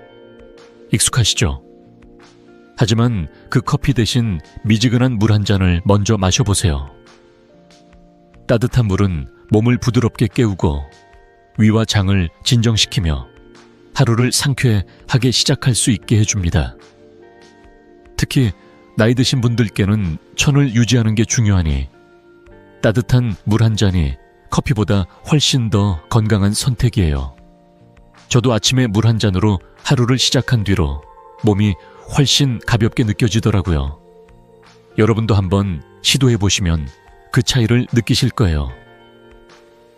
익숙하시죠? 하지만 그 커피 대신 미지근한 물 한 잔을 먼저 마셔보세요. 따뜻한 물은 몸을 부드럽게 깨우고 위와 장을 진정시키며 하루를 상쾌하게 시작할 수 있게 해줍니다. 특히 나이 드신 분들께는 천을 유지하는 게 중요하니 따뜻한 물 한 잔이 커피보다 훨씬 더 건강한 선택이에요. 저도 아침에 물 한 잔으로 하루를 시작한 뒤로 몸이 훨씬 가볍게 느껴지더라고요. 여러분도 한번 시도해보시면 그 차이를 느끼실 거예요.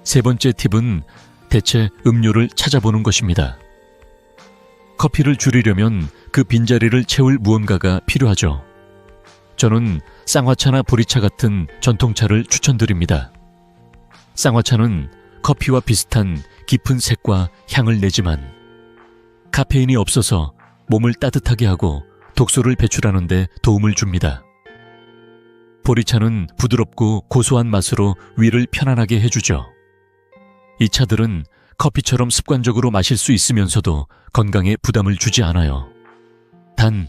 세 번째 팁은 대체 음료를 찾아보는 것입니다. 커피를 줄이려면 그 빈자리를 채울 무언가가 필요하죠. 저는 쌍화차나 보리차 같은 전통차를 추천드립니다. 쌍화차는 커피와 비슷한 깊은 색과 향을 내지만 카페인이 없어서 몸을 따뜻하게 하고 독소를 배출하는 데 도움을 줍니다. 보리차는 부드럽고 고소한 맛으로 위를 편안하게 해주죠. 이 차들은 커피처럼 습관적으로 마실 수 있으면서도 건강에 부담을 주지 않아요. 단,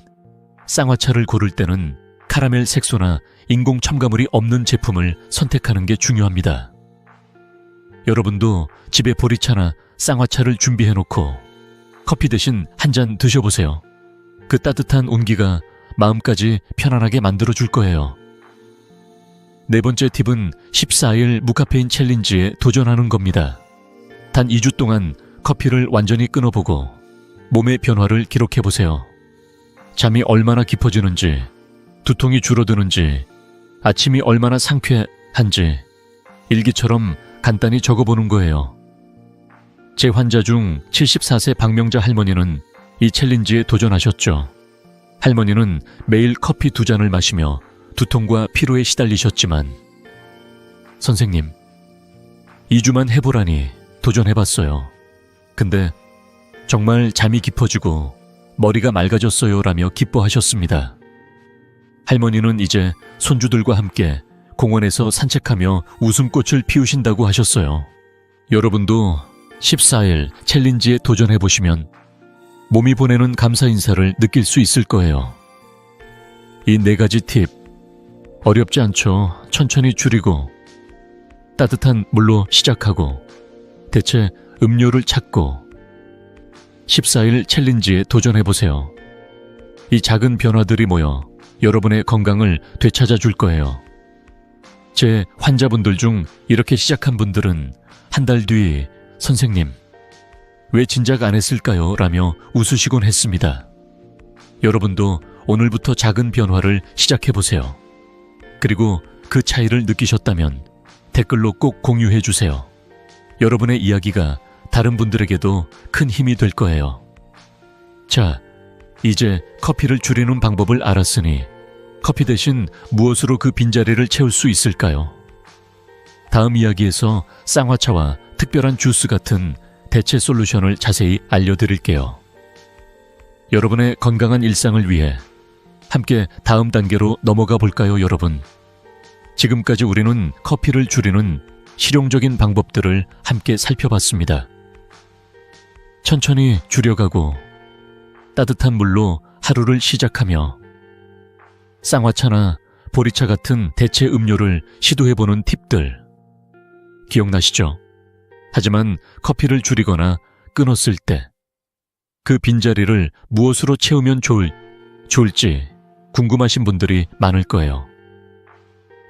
쌍화차를 고를 때는 카라멜 색소나 인공 첨가물이 없는 제품을 선택하는 게 중요합니다. 여러분도 집에 보리차나 쌍화차를 준비해놓고 커피 대신 한 잔 드셔보세요. 그 따뜻한 온기가 마음까지 편안하게 만들어줄 거예요. 네 번째 팁은 14일 무카페인 챌린지에 도전하는 겁니다. 단 2주 동안 커피를 완전히 끊어보고 몸의 변화를 기록해보세요. 잠이 얼마나 깊어지는지, 두통이 줄어드는지, 아침이 얼마나 상쾌한지 일기처럼 간단히 적어보는 거예요. 제 환자 중 74세 박명자 할머니는 이 챌린지에 도전하셨죠. 할머니는 매일 커피 2잔을 마시며 두통과 피로에 시달리셨지만 선생님, 2주만 해보라니 도전해봤어요. 근데 정말 잠이 깊어지고 머리가 맑아졌어요 라며 기뻐하셨습니다. 할머니는 이제 손주들과 함께 공원에서 산책하며 웃음꽃을 피우신다고 하셨어요. 여러분도 14일 챌린지에 도전해보시면 몸이 보내는 감사 인사를 느낄 수 있을 거예요. 이 4가지 팁, 어렵지 않죠? 천천히 줄이고, 따뜻한 물로 시작하고, 대체 음료를 찾고, 14일 챌린지에 도전해보세요. 이 작은 변화들이 모여 여러분의 건강을 되찾아 줄 거예요. 제 환자분들 중 이렇게 시작한 분들은 한 달 뒤 선생님, 왜 진작 안 했을까요? 라며 웃으시곤 했습니다. 여러분도 오늘부터 작은 변화를 시작해보세요. 그리고 그 차이를 느끼셨다면 댓글로 꼭 공유해 주세요. 여러분의 이야기가 다른 분들에게도 큰 힘이 될 거예요. 자, 이제 커피를 줄이는 방법을 알았으니 커피 대신 무엇으로 그 빈자리를 채울 수 있을까요? 다음 이야기에서 쌍화차와 특별한 주스 같은 대체 솔루션을 자세히 알려드릴게요. 여러분의 건강한 일상을 위해 함께 다음 단계로 넘어가 볼까요, 여러분? 지금까지 우리는 커피를 줄이는 실용적인 방법들을 함께 살펴봤습니다. 천천히 줄여가고 따뜻한 물로 하루를 시작하며 쌍화차나 보리차 같은 대체 음료를 시도해보는 팁들 기억나시죠? 하지만 커피를 줄이거나 끊었을 때 그 빈자리를 무엇으로 채우면 좋을지 궁금하신 분들이 많을 거예요.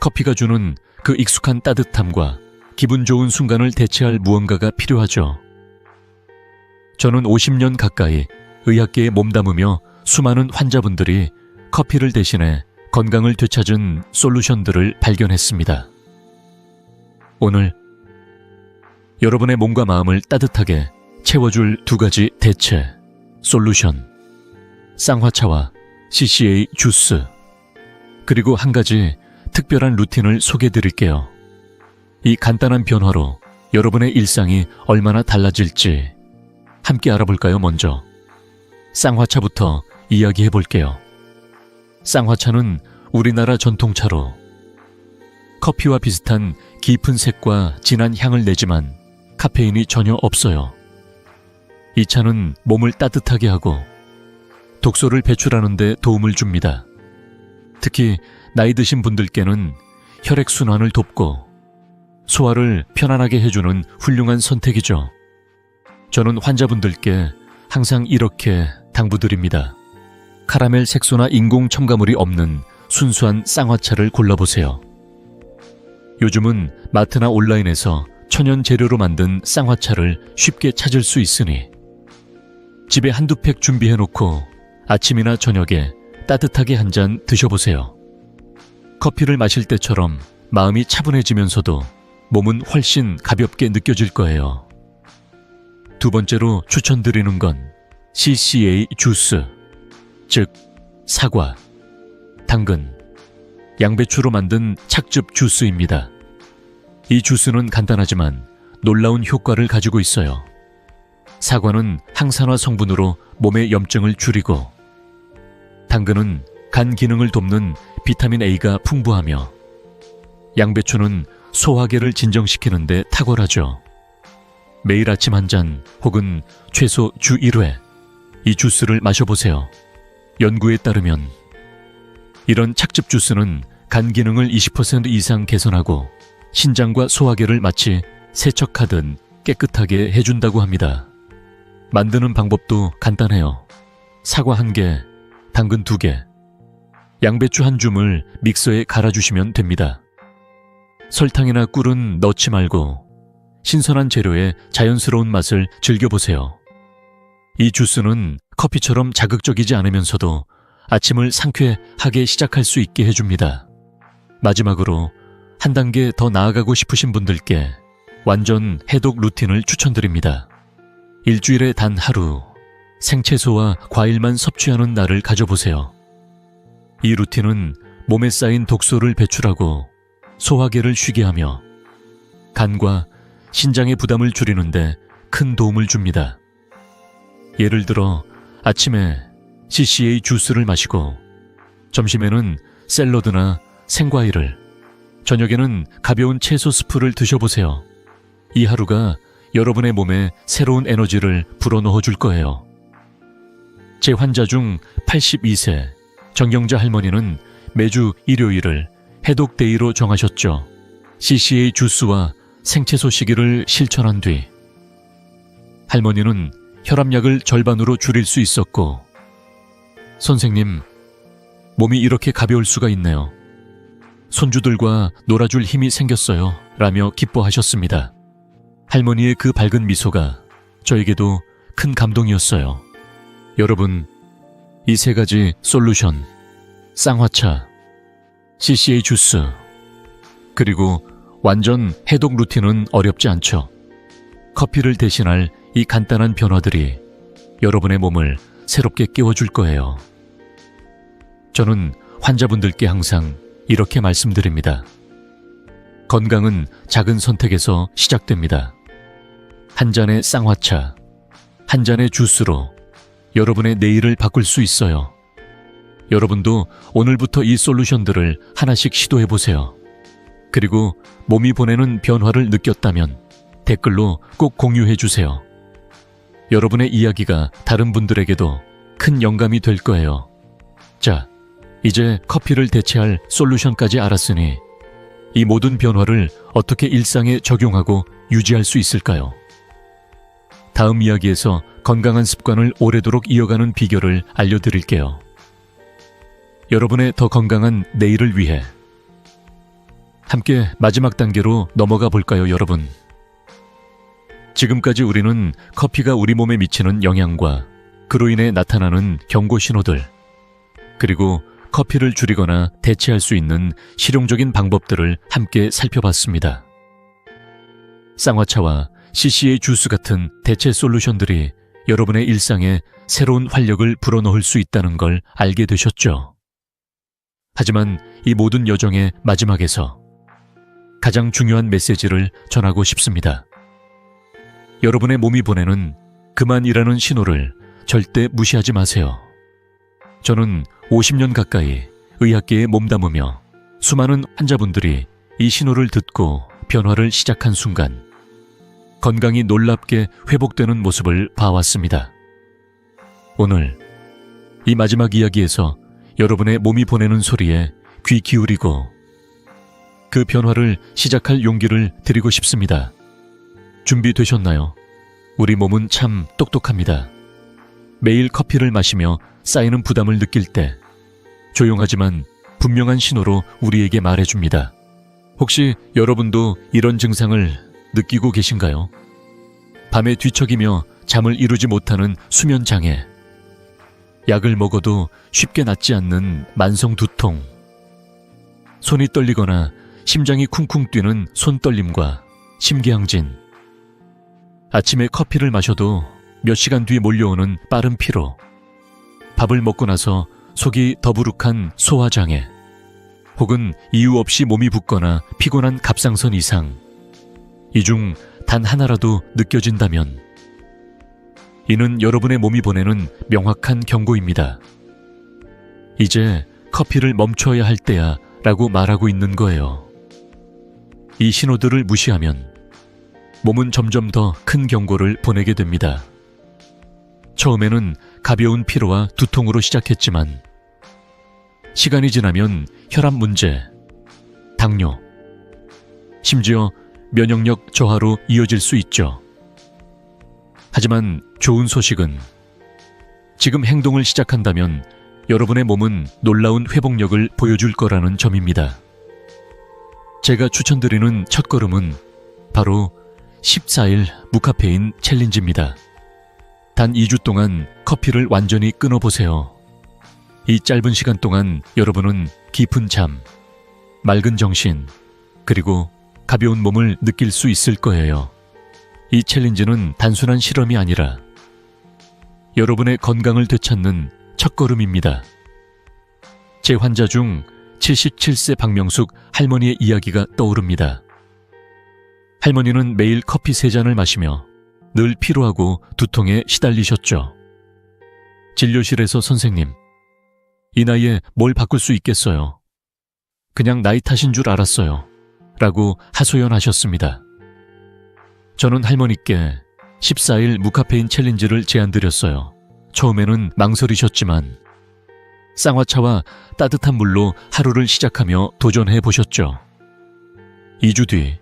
커피가 주는 그 익숙한 따뜻함과 기분 좋은 순간을 대체할 무언가가 필요하죠. 저는 50년 가까이 의학계에 몸담으며 수많은 환자분들이 커피를 대신해 건강을 되찾은 솔루션들을 발견했습니다. 오늘 여러분의 몸과 마음을 따뜻하게 채워줄 2가지 대체 솔루션, 쌍화차와 CCA 주스, 그리고 한 가지 특별한 루틴을 소개해드릴게요. 이 간단한 변화로 여러분의 일상이 얼마나 달라질지 함께 알아볼까요? 먼저 쌍화차부터 이야기해볼게요. 쌍화차는 우리나라 전통차로 커피와 비슷한 깊은 색과 진한 향을 내지만 카페인이 전혀 없어요. 이 차는 몸을 따뜻하게 하고 독소를 배출하는 데 도움을 줍니다. 특히 나이 드신 분들께는 혈액순환을 돕고 소화를 편안하게 해주는 훌륭한 선택이죠. 저는 환자분들께 항상 이렇게 당부드립니다. 카라멜 색소나 인공 첨가물이 없는 순수한 쌍화차를 골라보세요. 요즘은 마트나 온라인에서 천연 재료로 만든 쌍화차를 쉽게 찾을 수 있으니 집에 한두 팩 준비해놓고 아침이나 저녁에 따뜻하게 한 잔 드셔보세요. 커피를 마실 때처럼 마음이 차분해지면서도 몸은 훨씬 가볍게 느껴질 거예요. 2번째로 추천드리는 건 CCA 주스, 즉 사과, 당근, 양배추로 만든 착즙 주스입니다. 이 주스는 간단하지만 놀라운 효과를 가지고 있어요. 사과는 항산화 성분으로 몸의 염증을 줄이고, 당근은 간 기능을 돕는 비타민 A가 풍부하며, 양배추는 소화계를 진정시키는 데 탁월하죠. 매일 아침 한 잔 혹은 최소 주 1회 이 주스를 마셔보세요. 연구에 따르면 이런 착즙 주스는 간 기능을 20% 이상 개선하고 신장과 소화계를 마치 세척하듯 깨끗하게 해준다고 합니다. 만드는 방법도 간단해요. 사과 1개, 당근 2개, 양배추 1줌을 믹서에 갈아주시면 됩니다. 설탕이나 꿀은 넣지 말고 신선한 재료의 자연스러운 맛을 즐겨보세요. 이 주스는 커피처럼 자극적이지 않으면서도 아침을 상쾌하게 시작할 수 있게 해줍니다. 마지막으로 한 단계 더 나아가고 싶으신 분들께 완전 해독 루틴을 추천드립니다. 일주일에 단 하루 생채소와 과일만 섭취하는 날을 가져보세요. 이 루틴은 몸에 쌓인 독소를 배출하고 소화계를 쉬게 하며 간과 신장의 부담을 줄이는데 큰 도움을 줍니다. 예를 들어 아침에 CCA 주스를 마시고 점심에는 샐러드나 생과일을, 저녁에는 가벼운 채소 스프를 드셔보세요. 이 하루가 여러분의 몸에 새로운 에너지를 불어넣어 줄 거예요. 제 환자 중 82세 정경자 할머니는 매주 일요일을 해독데이로 정하셨죠. CCA 주스와 생채소 시기를 실천한 뒤 할머니는 혈압약을 절반으로 줄일 수 있었고, 선생님, 몸이 이렇게 가벼울 수가 있네요. 손주들과 놀아줄 힘이 생겼어요. 라며 기뻐하셨습니다. 할머니의 그 밝은 미소가 저에게도 큰 감동이었어요. 여러분, 이 세 가지 솔루션, 쌍화차, CCA 주스, 그리고 완전 해독 루틴은 어렵지 않죠. 커피를 대신할 이 간단한 변화들이 여러분의 몸을 새롭게 깨워줄 거예요. 저는 환자분들께 항상 이렇게 말씀드립니다. 건강은 작은 선택에서 시작됩니다. 한 잔의 쌍화차, 한 잔의 주스로 여러분의 내일을 바꿀 수 있어요. 여러분도 오늘부터 이 솔루션들을 하나씩 시도해보세요. 그리고 몸이 보내는 변화를 느꼈다면 댓글로 꼭 공유해주세요. 여러분의 이야기가 다른 분들에게도 큰 영감이 될 거예요. 자, 이제 커피를 대체할 솔루션까지 알았으니 이 모든 변화를 어떻게 일상에 적용하고 유지할 수 있을까요? 다음 이야기에서 건강한 습관을 오래도록 이어가는 비결을 알려드릴게요. 여러분의 더 건강한 내일을 위해 함께 마지막 단계로 넘어가 볼까요, 여러분? 지금까지 우리는 커피가 우리 몸에 미치는 영향과 그로 인해 나타나는 경고 신호들, 그리고 커피를 줄이거나 대체할 수 있는 실용적인 방법들을 함께 살펴봤습니다. 쌍화차와 CCA 주스 같은 대체 솔루션들이 여러분의 일상에 새로운 활력을 불어넣을 수 있다는 걸 알게 되셨죠? 하지만 이 모든 여정의 마지막에서 가장 중요한 메시지를 전하고 싶습니다. 여러분의 몸이 보내는 그만이라는 신호를 절대 무시하지 마세요. 저는 50년 가까이 의학계에 몸담으며 수많은 환자분들이 이 신호를 듣고 변화를 시작한 순간 건강이 놀랍게 회복되는 모습을 봐왔습니다. 오늘 이 마지막 이야기에서 여러분의 몸이 보내는 소리에 귀 기울이고 그 변화를 시작할 용기를 드리고 싶습니다. 준비되셨나요? 우리 몸은 참 똑똑합니다. 매일 커피를 마시며 쌓이는 부담을 느낄 때 조용하지만 분명한 신호로 우리에게 말해줍니다. 혹시 여러분도 이런 증상을 느끼고 계신가요? 밤에 뒤척이며 잠을 이루지 못하는 수면 장애, 약을 먹어도 쉽게 낫지 않는 만성 두통, 손이 떨리거나 심장이 쿵쿵 뛰는 손떨림과 심계항진, 아침에 커피를 마셔도 몇 시간 뒤 몰려오는 빠른 피로, 밥을 먹고 나서 속이 더부룩한 소화장애, 혹은 이유 없이 몸이 붓거나 피곤한 갑상선 이상, 이 중 단 하나라도 느껴진다면 이는 여러분의 몸이 보내는 명확한 경고입니다. 이제 커피를 멈춰야 할 때야 라고 말하고 있는 거예요. 이 신호들을 무시하면 몸은 점점 더 큰 경고를 보내게 됩니다. 처음에는 가벼운 피로와 두통으로 시작했지만 시간이 지나면 혈압 문제, 당뇨, 심지어 면역력 저하로 이어질 수 있죠. 하지만 좋은 소식은 지금 행동을 시작한다면 여러분의 몸은 놀라운 회복력을 보여줄 거라는 점입니다. 제가 추천드리는 첫걸음은 바로 14일 무카페인 챌린지입니다. 단 2주 동안 커피를 완전히 끊어보세요. 이 짧은 시간 동안 여러분은 깊은 잠, 맑은 정신, 그리고 가벼운 몸을 느낄 수 있을 거예요. 이 챌린지는 단순한 실험이 아니라 여러분의 건강을 되찾는 첫걸음입니다. 제 환자 중 77세 박명숙 할머니의 이야기가 떠오릅니다. 할머니는 매일 커피 3잔을 마시며 늘 피로하고 두통에 시달리셨죠. 진료실에서 선생님, 이 나이에 뭘 바꿀 수 있겠어요? 그냥 나이 탓인 줄 알았어요. 라고 하소연하셨습니다. 저는 할머니께 14일 무카페인 챌린지를 제안드렸어요. 처음에는 망설이셨지만 쌍화차와 따뜻한 물로 하루를 시작하며 도전해 보셨죠. 2주 뒤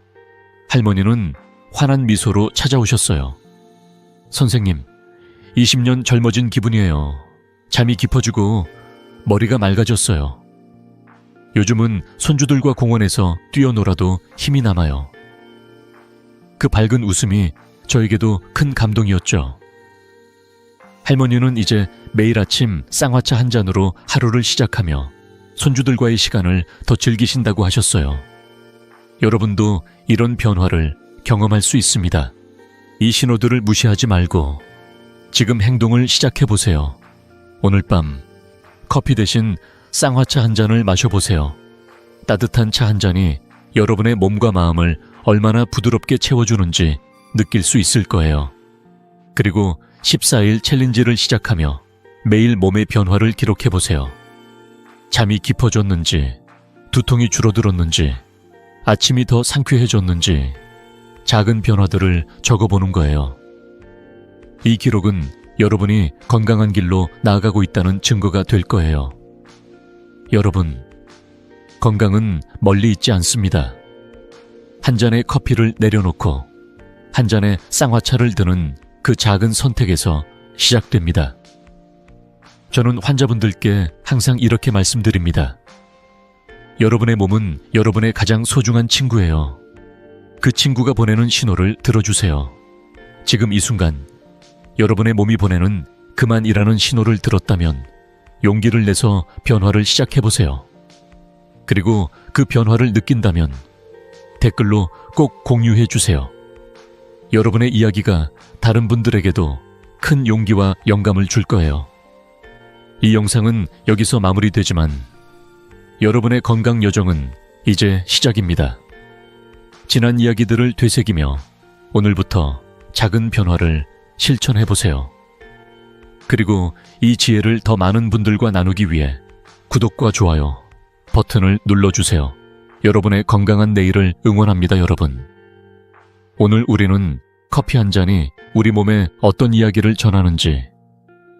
할머니는 환한 미소로 찾아오셨어요. 선생님, 20년 젊어진 기분이에요. 잠이 깊어지고 머리가 맑아졌어요. 요즘은 손주들과 공원에서 뛰어놀아도 힘이 남아요. 그 밝은 웃음이 저에게도 큰 감동이었죠. 할머니는 이제 매일 아침 쌍화차 한 잔으로 하루를 시작하며 손주들과의 시간을 더 즐기신다고 하셨어요. 여러분도 이런 변화를 경험할 수 있습니다. 이 신호들을 무시하지 말고 지금 행동을 시작해보세요. 오늘 밤 커피 대신 쌍화차 한 잔을 마셔보세요. 따뜻한 차 한 잔이 여러분의 몸과 마음을 얼마나 부드럽게 채워주는지 느낄 수 있을 거예요. 그리고 14일 챌린지를 시작하며 매일 몸의 변화를 기록해보세요. 잠이 깊어졌는지, 두통이 줄어들었는지, 아침이 더 상쾌해졌는지 작은 변화들을 적어보는 거예요. 이 기록은 여러분이 건강한 길로 나아가고 있다는 증거가 될 거예요. 여러분, 건강은 멀리 있지 않습니다. 한 잔의 커피를 내려놓고 한 잔의 쌍화차를 드는 그 작은 선택에서 시작됩니다. 저는 환자분들께 항상 이렇게 말씀드립니다. 여러분의 몸은 여러분의 가장 소중한 친구예요. 그 친구가 보내는 신호를 들어주세요. 지금 이 순간 여러분의 몸이 보내는 그만이라는 신호를 들었다면 용기를 내서 변화를 시작해보세요. 그리고 그 변화를 느낀다면 댓글로 꼭 공유해주세요. 여러분의 이야기가 다른 분들에게도 큰 용기와 영감을 줄 거예요. 이 영상은 여기서 마무리되지만 여러분의 건강 여정은 이제 시작입니다. 지난 이야기들을 되새기며 오늘부터 작은 변화를 실천해보세요. 그리고 이 지혜를 더 많은 분들과 나누기 위해 구독과 좋아요 버튼을 눌러주세요. 여러분의 건강한 내일을 응원합니다, 여러분. 오늘 우리는 커피 한 잔이 우리 몸에 어떤 이야기를 전하는지,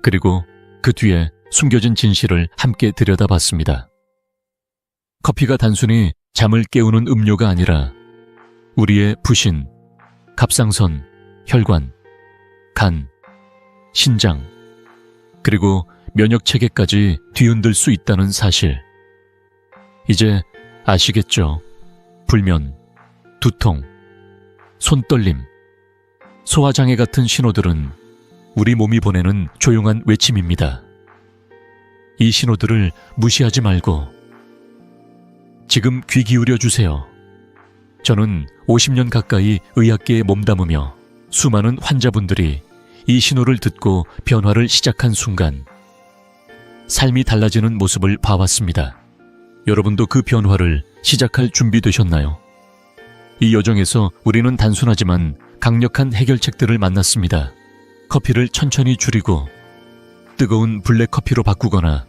그리고 그 뒤에 숨겨진 진실을 함께 들여다봤습니다. 커피가 단순히 잠을 깨우는 음료가 아니라 우리의 부신, 갑상선, 혈관, 간, 신장, 그리고 면역체계까지 뒤흔들 수 있다는 사실. 이제 아시겠죠? 불면, 두통, 손떨림, 소화장애 같은 신호들은 우리 몸이 보내는 조용한 외침입니다. 이 신호들을 무시하지 말고 지금 귀 기울여 주세요. 저는 50년 가까이 의학계에 몸담으며 수많은 환자분들이 이 신호를 듣고 변화를 시작한 순간 삶이 달라지는 모습을 봐왔습니다. 여러분도 그 변화를 시작할 준비 되셨나요? 이 여정에서 우리는 단순하지만 강력한 해결책들을 만났습니다. 커피를 천천히 줄이고 뜨거운 블랙커피로 바꾸거나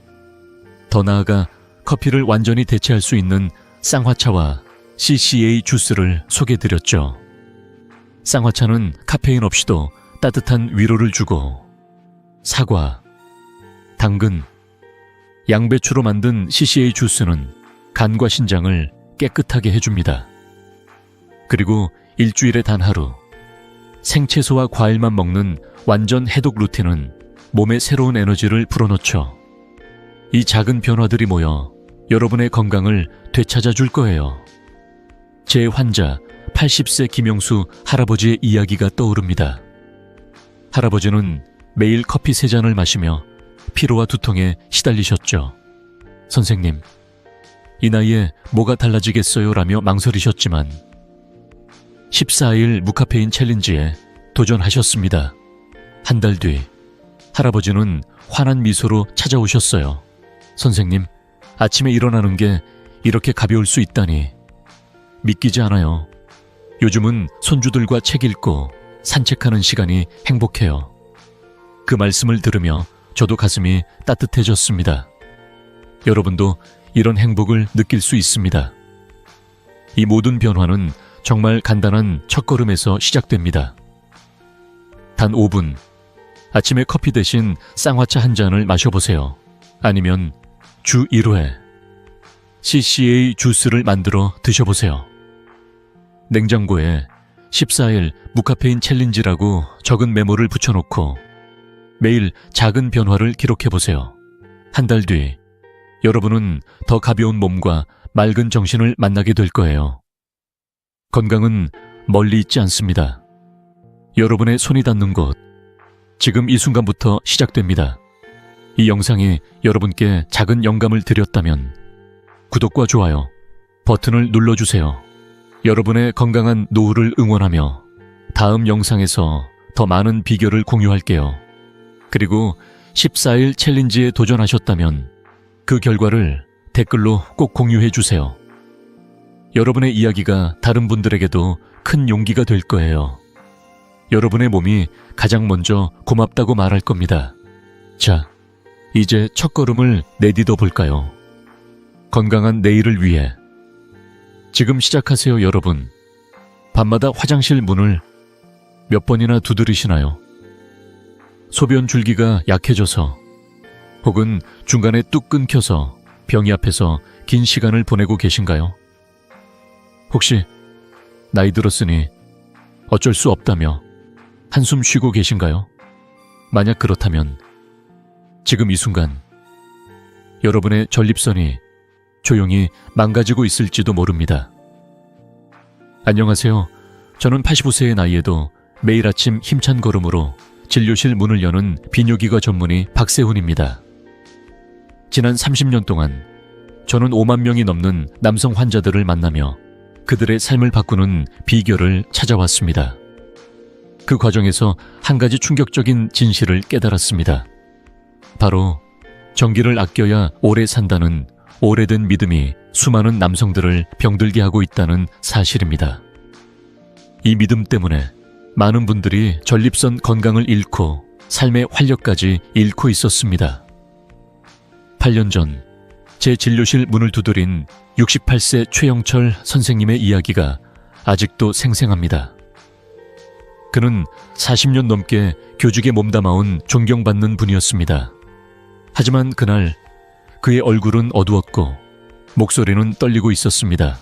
더 나아가 커피를 완전히 대체할 수 있는 쌍화차와 CCA 주스를 소개해드렸죠. 쌍화차는 카페인 없이도 따뜻한 위로를 주고 사과, 당근, 양배추로 만든 CCA 주스는 간과 신장을 깨끗하게 해줍니다. 그리고 일주일에 단 하루 생채소와 과일만 먹는 완전 해독 루틴은 몸에 새로운 에너지를 불어넣죠. 이 작은 변화들이 모여 여러분의 건강을 되찾아 줄 거예요. 제 환자 80세 김영수 할아버지의 이야기가 떠오릅니다. 할아버지는 매일 커피 3잔을 마시며 피로와 두통에 시달리셨죠. 선생님, 이 나이에 뭐가 달라지겠어요? 라며 망설이셨지만 14일 무카페인 챌린지에 도전하셨습니다. 한 달 뒤 할아버지는 환한 미소로 찾아오셨어요. 선생님, 아침에 일어나는 게 이렇게 가벼울 수 있다니 믿기지 않아요. 요즘은 손주들과 책 읽고 산책하는 시간이 행복해요. 그 말씀을 들으며 저도 가슴이 따뜻해졌습니다. 여러분도 이런 행복을 느낄 수 있습니다. 이 모든 변화는 정말 간단한 첫걸음에서 시작됩니다. 단 5분, 아침에 커피 대신 쌍화차 한 잔을 마셔보세요. 아니면 주 1회 CCA 주스를 만들어 드셔보세요. 냉장고에 14일 무카페인 챌린지라고 적은 메모를 붙여놓고 매일 작은 변화를 기록해보세요. 한 달 뒤 여러분은 더 가벼운 몸과 맑은 정신을 만나게 될 거예요. 건강은 멀리 있지 않습니다. 여러분의 손이 닿는 곳, 지금 이 순간부터 시작됩니다. 이 영상이 여러분께 작은 영감을 드렸다면 구독과 좋아요 버튼을 눌러주세요. 여러분의 건강한 노후를 응원하며 다음 영상에서 더 많은 비결을 공유할게요. 그리고 14일 챌린지에 도전하셨다면 그 결과를 댓글로 꼭 공유해 주세요. 여러분의 이야기가 다른 분들에게도 큰 용기가 될 거예요. 여러분의 몸이 가장 먼저 고맙다고 말할 겁니다. 자, 이제 첫걸음을 내디뎌 볼까요? 건강한 내일을 위해. 지금 시작하세요, 여러분. 밤마다 화장실 문을 몇 번이나 두드리시나요? 소변 줄기가 약해져서 혹은 중간에 뚝 끊겨서 변기 앞에서 긴 시간을 보내고 계신가요? 혹시 나이 들었으니 어쩔 수 없다며 한숨 쉬고 계신가요? 만약 그렇다면 지금 이 순간 여러분의 전립선이 조용히 망가지고 있을지도 모릅니다. 안녕하세요. 저는 85세의 나이에도 매일 아침 힘찬 걸음으로 진료실 문을 여는 비뇨기과 전문의 박세훈입니다. 지난 30년 동안 저는 5만 명이 넘는 남성 환자들을 만나며 그들의 삶을 바꾸는 비결을 찾아왔습니다. 그 과정에서 한 가지 충격적인 진실을 깨달았습니다. 바로 전기를 아껴야 오래 산다는 오래된 믿음이 수많은 남성들을 병들게 하고 있다는 사실입니다. 이 믿음 때문에 많은 분들이 전립선 건강을 잃고 삶의 활력까지 잃고 있었습니다. 8년 전 제 진료실 문을 두드린 68세 최영철 선생님의 이야기가 아직도 생생합니다. 그는 40년 넘게 교직에 몸담아온 존경받는 분이었습니다. 하지만 그날 그의 얼굴은 어두웠고 목소리는 떨리고 있었습니다.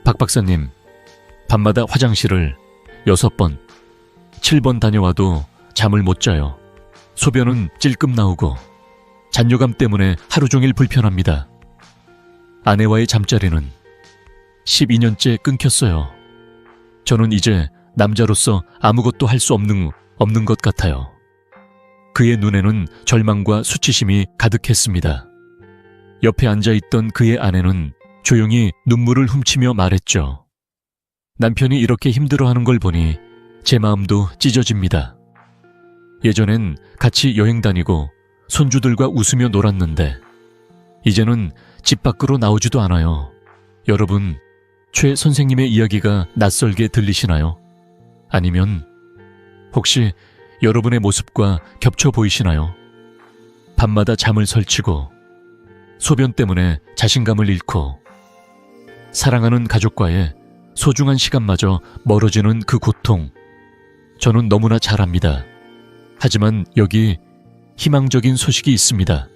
박 박사님, 밤마다 화장실을 6번, 7번 다녀와도 잠을 못 자요. 소변은 찔끔 나오고 잔뇨감 때문에 하루 종일 불편합니다. 아내와의 잠자리는 12년째 끊겼어요. 저는 이제 남자로서 아무것도 할 수 없는 것 같아요. 그의 눈에는 절망과 수치심이 가득했습니다. 옆에 앉아있던 그의 아내는 조용히 눈물을 훔치며 말했죠. 남편이 이렇게 힘들어하는 걸 보니 제 마음도 찢어집니다. 예전엔 같이 여행 다니고 손주들과 웃으며 놀았는데 이제는 집 밖으로 나오지도 않아요. 여러분, 최 선생님의 이야기가 낯설게 들리시나요? 아니면 혹시 여러분의 모습과 겹쳐 보이시나요? 밤마다 잠을 설치고 소변 때문에 자신감을 잃고 사랑하는 가족과의 소중한 시간마저 멀어지는 그 고통, 저는 너무나 잘 압니다. 하지만 여기 희망적인 소식이 있습니다.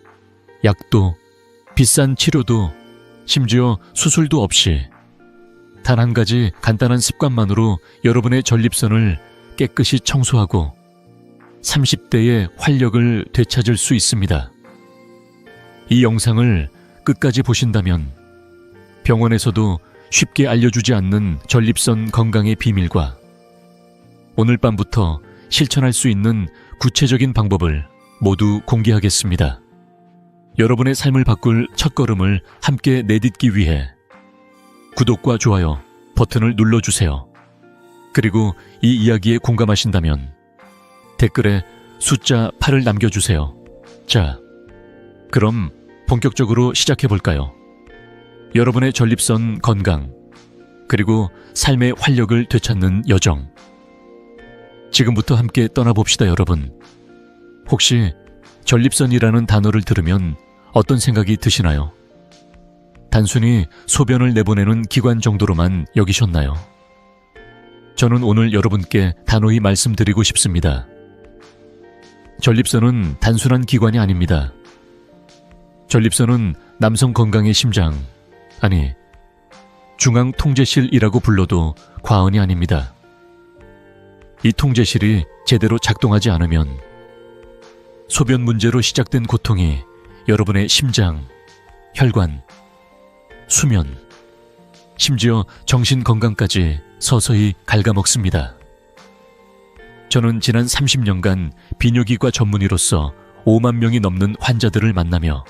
약도, 비싼 치료도, 심지어 수술도 없이 단 한 가지 간단한 습관만으로 여러분의 전립선을 깨끗이 청소하고 30대의 활력을 되찾을 수 있습니다. 이 영상을 끝까지 보신다면 병원에서도 쉽게 알려주지 않는 전립선 건강의 비밀과 오늘 밤부터 실천할 수 있는 구체적인 방법을 모두 공개하겠습니다. 여러분의 삶을 바꿀 첫걸음을 함께 내딛기 위해 구독과 좋아요 버튼을 눌러주세요. 그리고 이 이야기에 공감하신다면 댓글에 숫자 8을 남겨주세요. 자, 그럼 본격적으로 시작해볼까요? 여러분의 전립선 건강, 그리고 삶의 활력을 되찾는 여정. 지금부터 함께 떠나봅시다, 여러분. 혹시 전립선이라는 단어를 들으면 어떤 생각이 드시나요? 단순히 소변을 내보내는 기관 정도로만 여기셨나요? 저는 오늘 여러분께 단호히 말씀드리고 싶습니다. 전립선은 단순한 기관이 아닙니다. 전립선은 남성 건강의 심장, 아니, 중앙통제실이라고 불러도 과언이 아닙니다. 이 통제실이 제대로 작동하지 않으면 소변 문제로 시작된 고통이 여러분의 심장, 혈관, 수면, 심지어 정신 건강까지 서서히 갉아먹습니다. 저는 지난 30년간 비뇨기과 전문의로서 5만 명이 넘는 환자들을 만나며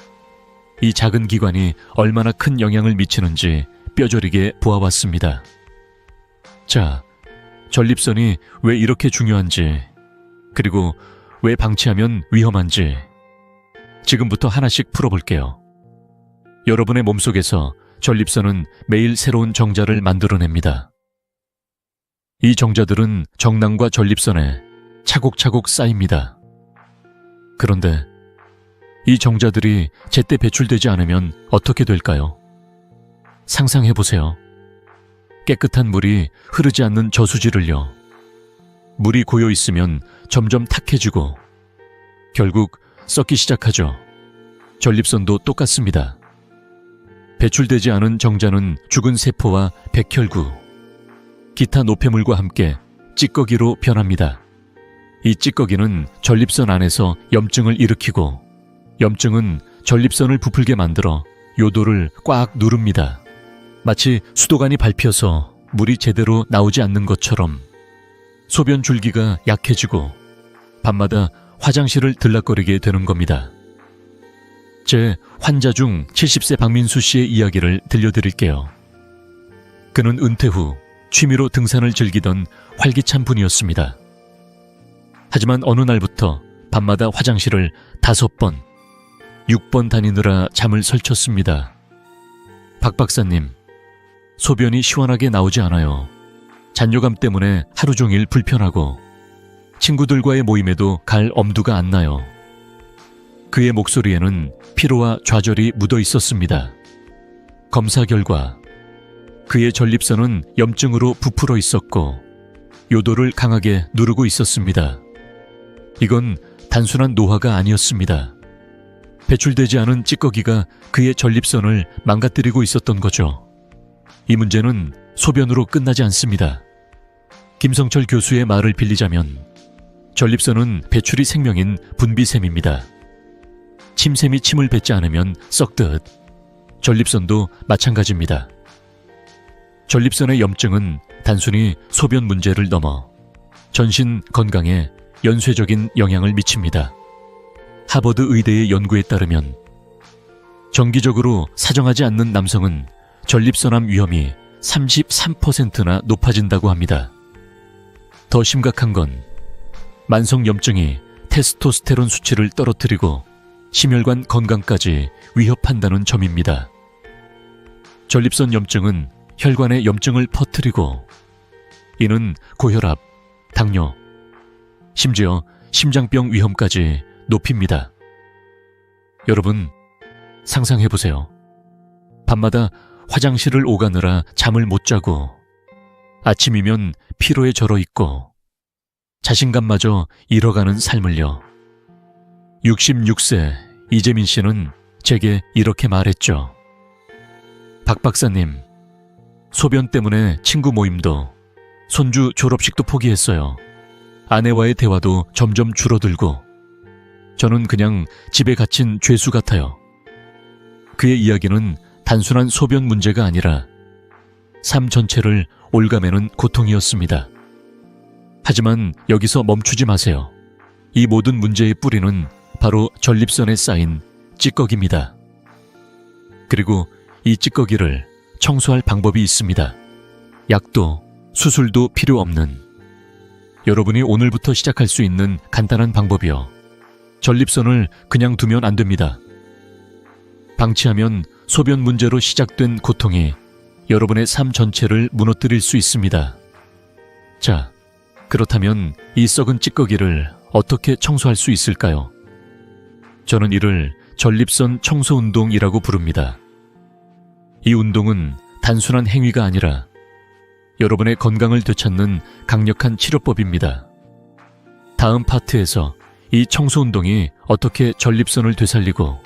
이 작은 기관이 얼마나 큰 영향을 미치는지 뼈저리게 보아왔습니다. 자, 전립선이 왜 이렇게 중요한지, 그리고 왜 방치하면 위험한지 지금부터 하나씩 풀어볼게요. 여러분의 몸속에서 전립선은 매일 새로운 정자를 만들어냅니다. 이 정자들은 정낭과 전립선에 차곡차곡 쌓입니다. 그런데 이 정자들이 제때 배출되지 않으면 어떻게 될까요? 상상해보세요. 깨끗한 물이 흐르지 않는 저수지를요. 물이 고여 있으면 점점 탁해지고 결국 썩기 시작하죠. 전립선도 똑같습니다. 배출되지 않은 정자는 죽은 세포와 백혈구, 기타 노폐물과 함께 찌꺼기로 변합니다. 이 찌꺼기는 전립선 안에서 염증을 일으키고 염증은 전립선을 부풀게 만들어 요도를 꽉 누릅니다. 마치 수도관이 밟혀서 물이 제대로 나오지 않는 것처럼 소변 줄기가 약해지고 밤마다 화장실을 들락거리게 되는 겁니다. 제 환자 중 70세 박민수 씨의 이야기를 들려드릴게요. 그는 은퇴 후 취미로 등산을 즐기던 활기찬 분이었습니다. 하지만 어느 날부터 밤마다 화장실을 5번, 6번 다니느라 잠을 설쳤습니다. 박 박사님, 소변이 시원하게 나오지 않아요. 잔뇨감 때문에 하루 종일 불편하고 친구들과의 모임에도 갈 엄두가 안 나요. 그의 목소리에는 피로와 좌절이 묻어 있었습니다. 검사 결과 그의 전립선은 염증으로 부풀어 있었고 요도를 강하게 누르고 있었습니다. 이건 단순한 노화가 아니었습니다. 배출되지 않은 찌꺼기가 그의 전립선을 망가뜨리고 있었던 거죠. 이 문제는 소변으로 끝나지 않습니다. 김성철 교수의 말을 빌리자면 전립선은 배출이 생명인 분비샘입니다. 침샘이 침을 뱉지 않으면 썩듯 전립선도 마찬가지입니다. 전립선의 염증은 단순히 소변 문제를 넘어 전신 건강에 연쇄적인 영향을 미칩니다. 하버드 의대의 연구에 따르면 정기적으로 사정하지 않는 남성은 전립선암 위험이 33%나 높아진다고 합니다. 더 심각한 건 만성 염증이 테스토스테론 수치를 떨어뜨리고 심혈관 건강까지 위협한다는 점입니다. 전립선 염증은 혈관에 염증을 퍼뜨리고 이는 고혈압, 당뇨, 심지어 심장병 위험까지 높입니다. 여러분, 상상해보세요. 밤마다 화장실을 오가느라 잠을 못 자고 아침이면 피로에 절어 있고 자신감마저 잃어가는 삶을요. 66세 이재민 씨는 제게 이렇게 말했죠. 박 박사님, 소변 때문에 친구 모임도 손주 졸업식도 포기했어요. 아내와의 대화도 점점 줄어들고 저는 그냥 집에 갇힌 죄수 같아요. 그의 이야기는 단순한 소변 문제가 아니라 삶 전체를 올가매는 고통이었습니다. 하지만 여기서 멈추지 마세요. 이 모든 문제의 뿌리는 바로 전립선에 쌓인 찌꺼기입니다. 그리고 이 찌꺼기를 청소할 방법이 있습니다. 약도 수술도 필요 없는, 여러분이 오늘부터 시작할 수 있는 간단한 방법이요. 전립선을 그냥 두면 안 됩니다. 방치하면 소변 문제로 시작된 고통이 여러분의 삶 전체를 무너뜨릴 수 있습니다. 자, 그렇다면 이 썩은 찌꺼기를 어떻게 청소할 수 있을까요? 저는 이를 전립선 청소 운동이라고 부릅니다. 이 운동은 단순한 행위가 아니라 여러분의 건강을 되찾는 강력한 치료법입니다. 다음 파트에서 이 청소운동이 어떻게 전립선을 되살리고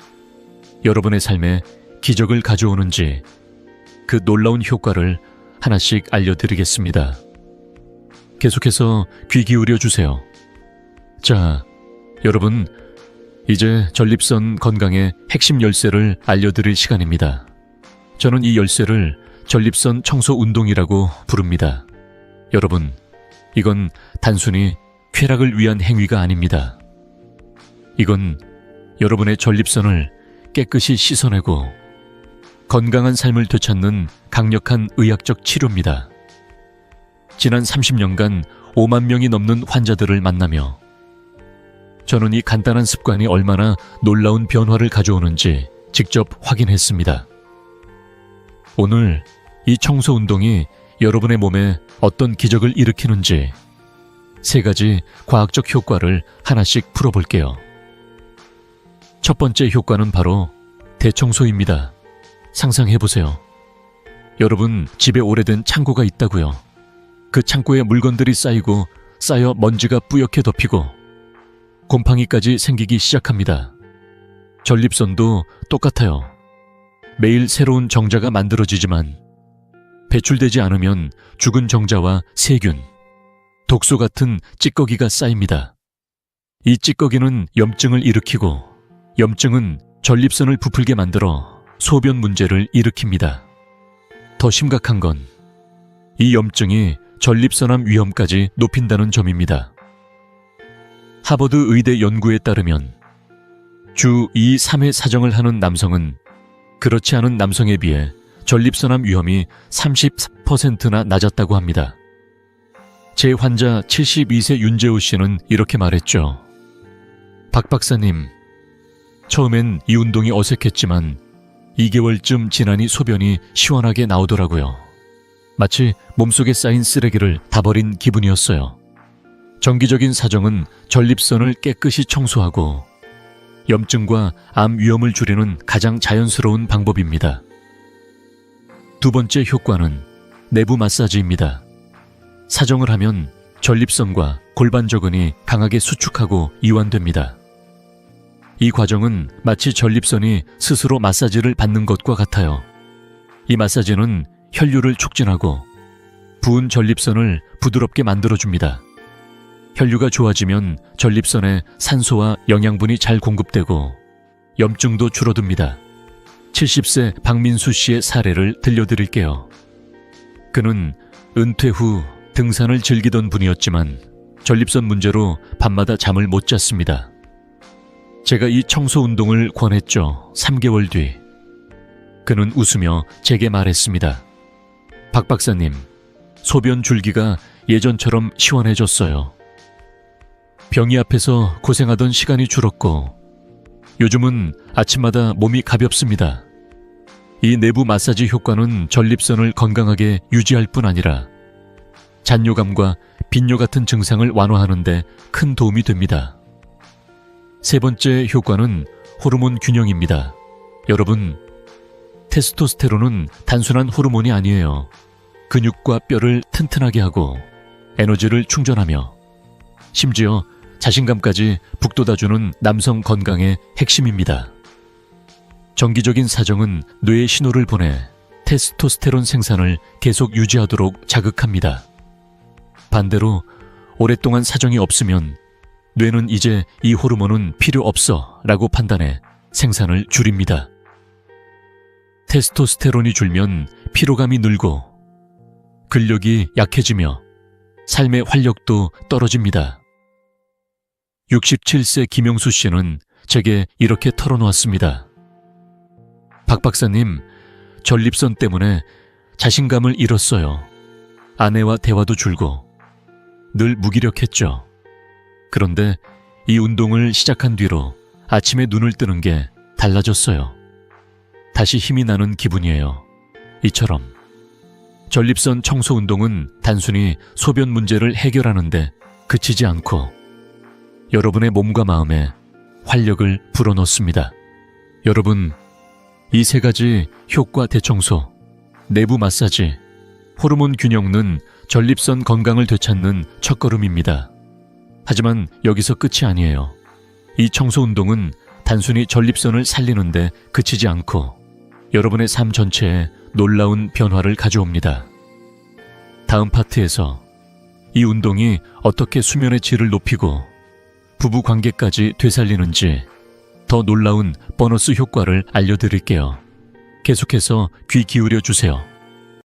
여러분의 삶에 기적을 가져오는지 그 놀라운 효과를 하나씩 알려드리겠습니다. 계속해서 귀 기울여 주세요. 자, 여러분, 이제 전립선 건강의 핵심 열쇠를 알려드릴 시간입니다. 저는 이 열쇠를 전립선 청소 운동이라고 부릅니다. 여러분, 이건 단순히 쾌락을 위한 행위가 아닙니다. 이건 여러분의 전립선을 깨끗이 씻어내고 건강한 삶을 되찾는 강력한 의학적 치료입니다. 지난 30년간 5만 명이 넘는 환자들을 만나며 저는 이 간단한 습관이 얼마나 놀라운 변화를 가져오는지 직접 확인했습니다. 오늘 이 청소 운동이 여러분의 몸에 어떤 기적을 일으키는지 3가지 과학적 효과를 하나씩 풀어볼게요. 첫 번째 효과는 바로 대청소입니다. 상상해보세요. 여러분 집에 오래된 창고가 있다고요. 그 창고에 물건들이 쌓여 먼지가 뿌옇게 덮이고 곰팡이까지 생기기 시작합니다. 전립선도 똑같아요. 매일 새로운 정자가 만들어지지만 배출되지 않으면 죽은 정자와 세균, 독소 같은 찌꺼기가 쌓입니다. 이 찌꺼기는 염증을 일으키고 염증은 전립선을 부풀게 만들어 소변 문제를 일으킵니다. 더 심각한 건 이 염증이 전립선암 위험까지 높인다는 점입니다. 하버드 의대 연구에 따르면 주 2, 3회 사정을 하는 남성은 그렇지 않은 남성에 비해 전립선암 위험이 30%나 낮았다고 합니다. 제 환자 72세 윤재호 씨는 이렇게 말했죠. 박 박사님, 처음엔 이 운동이 어색했지만 2개월쯤 지나니 소변이 시원하게 나오더라고요. 마치 몸속에 쌓인 쓰레기를 다 버린 기분이었어요. 정기적인 사정은 전립선을 깨끗이 청소하고 염증과 암 위험을 줄이는 가장 자연스러운 방법입니다. 두 번째 효과는 내부 마사지입니다. 사정을 하면 전립선과 골반저근이 강하게 수축하고 이완됩니다. 이 과정은 마치 전립선이 스스로 마사지를 받는 것과 같아요. 이 마사지는 혈류를 촉진하고 부은 전립선을 부드럽게 만들어줍니다. 혈류가 좋아지면 전립선에 산소와 영양분이 잘 공급되고 염증도 줄어듭니다. 70세 박민수 씨의 사례를 들려드릴게요. 그는 은퇴 후 등산을 즐기던 분이었지만 전립선 문제로 밤마다 잠을 못 잤습니다. 제가 이 청소 운동을 권했죠. 3개월 뒤 그는 웃으며 제게 말했습니다. 박 박사님, 소변 줄기가 예전처럼 시원해졌어요. 병이 앞에서 고생하던 시간이 줄었고 요즘은 아침마다 몸이 가볍습니다. 이 내부 마사지 효과는 전립선을 건강하게 유지할 뿐 아니라 잔뇨감과 빈뇨 같은 증상을 완화하는 데 큰 도움이 됩니다. 세 번째 효과는 호르몬 균형입니다. 여러분, 테스토스테론은 단순한 호르몬이 아니에요. 근육과 뼈를 튼튼하게 하고 에너지를 충전하며 심지어 자신감까지 북돋아주는 남성 건강의 핵심입니다. 정기적인 사정은 뇌에 신호를 보내 테스토스테론 생산을 계속 유지하도록 자극합니다. 반대로 오랫동안 사정이 없으면 뇌는 이제 이 호르몬은 필요 없어 라고 판단해 생산을 줄입니다. 테스토스테론이 줄면 피로감이 늘고 근력이 약해지며 삶의 활력도 떨어집니다. 67세 김영수 씨는 제게 이렇게 털어놓았습니다. 박 박사님, 전립선 때문에 자신감을 잃었어요. 아내와 대화도 줄고 늘 무기력했죠. 그런데 이 운동을 시작한 뒤로 아침에 눈을 뜨는 게 달라졌어요. 다시 힘이 나는 기분이에요. 이처럼 전립선 청소 운동은 단순히 소변 문제를 해결하는데 그치지 않고 여러분의 몸과 마음에 활력을 불어넣습니다. 여러분, 이 3가지 효과 대청소, 내부 마사지, 호르몬 균형은 전립선 건강을 되찾는 첫걸음입니다. 하지만 여기서 끝이 아니에요. 이 청소 운동은 단순히 전립선을 살리는데 그치지 않고 여러분의 삶 전체에 놀라운 변화를 가져옵니다. 다음 파트에서 이 운동이 어떻게 수면의 질을 높이고 부부 관계까지 되살리는지 더 놀라운 보너스 효과를 알려드릴게요. 계속해서 귀 기울여 주세요.